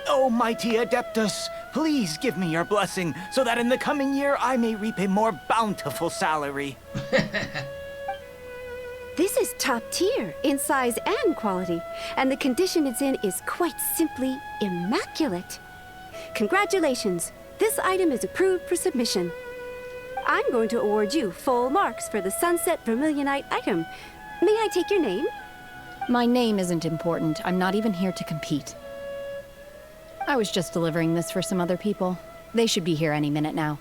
F: Oh, mighty Adeptus, please give me your blessing so that in the coming year I may reap a more bountiful salary.
N: This is top tier in size and quality, and the condition it's in is quite simply immaculate. Congratulations, this item is approved for submission. I'm going to award you full marks for the Sunset Vermilionite item, May I take your name?
U: My name isn't important. I'm not even here to compete. I was just delivering this for some other people. They should be here any minute now.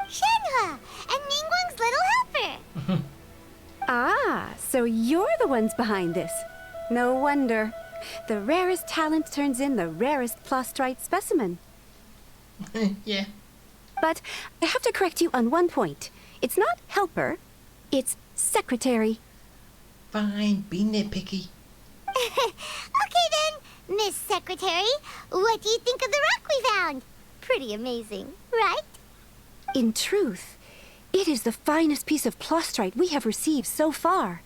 D: Shenhe, and Ningguang's little helper.
N: Ah, so you're the ones behind this. No wonder. The rarest talent turns in the rarest plastrite specimen.
A: Yeah.
N: But I have to correct you on one point. It's not helper, it's secretary.
A: Fine, be nitpicky.
D: Okay then, Miss Secretary, what do you think of the rock we found? Pretty amazing, right?
N: In truth, it is the finest piece of plastrite we have received so far.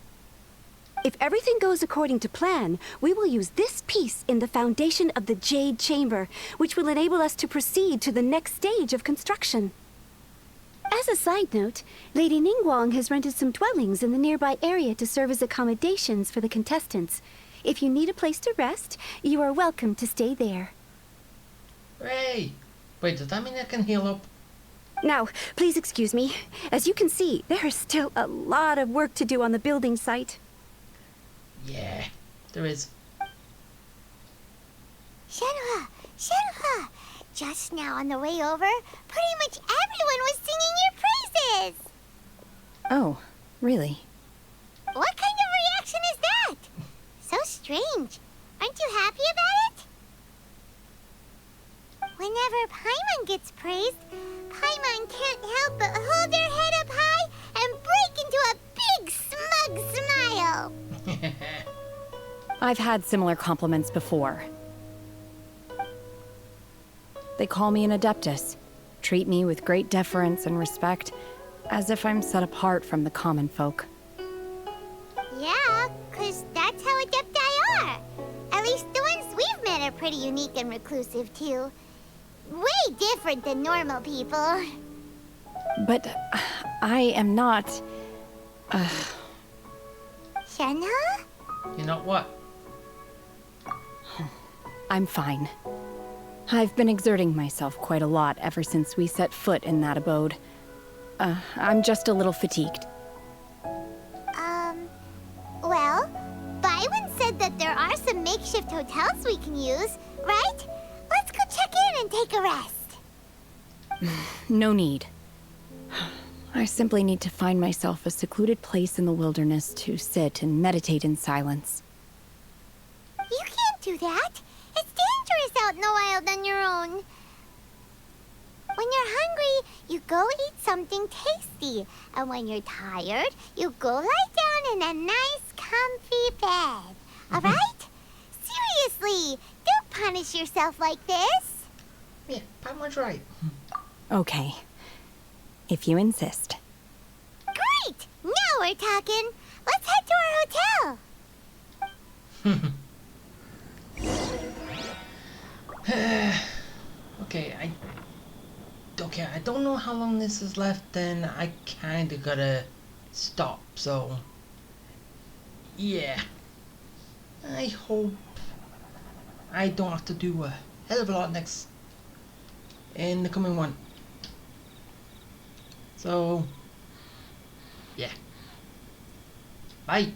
N: If everything goes according to plan, we will use this piece in the foundation of the Jade Chamber, which will enable us to proceed to the next stage of construction. As a side note, Lady Ningguang has rented some dwellings in the nearby area to serve as accommodations for the contestants. If you need a place to rest, you are welcome to stay there.
A: Hooray! Wait, does that mean I can heal up?
N: Now, please excuse me. As you can see, there is still a lot of work to do on the building site.
A: Yeah, there is.
D: Shenhe, Shenhe, just now on the way over, pretty much everyone was singing your praises.
U: Oh, really?
D: What kind of reaction is that? So strange. Aren't you happy about it? Whenever Paimon gets praised, Paimon can't help but hold their head up high and break into a big smug smile.
U: I've had similar compliments before. They call me an adeptus, treat me with great deference and respect, as if I'm set apart from the common folk.
D: Yeah, 'cause that's how adepti are. At least the ones we've met are pretty unique and reclusive, too. Way different than normal people.
U: But I am not...
D: Shenhe?
A: You know what?
U: I'm fine. I've been exerting myself quite a lot ever since we set foot in that abode. I'm just a little fatigued.
D: Well, Byron said that there are some makeshift hotels we can use, right? Let's go check in and take a rest.
U: No need. I simply need to find myself a secluded place in the wilderness to sit and meditate in silence.
D: You can't do that. It's dangerous out in the wild on your own. When you're hungry, you go eat something tasty. And when you're tired, you go lie down in a nice, comfy bed. All right? Seriously, don't punish yourself like this.
A: Yeah, Paimon's right.
U: Okay. If you insist.
D: Great! Now we're talking. Let's head to our hotel.
A: Okay, I don't know how long this is left, then I kinda gotta stop, so yeah. I hope I don't have to do a hell of a lot next in the coming one. So yeah. Bye.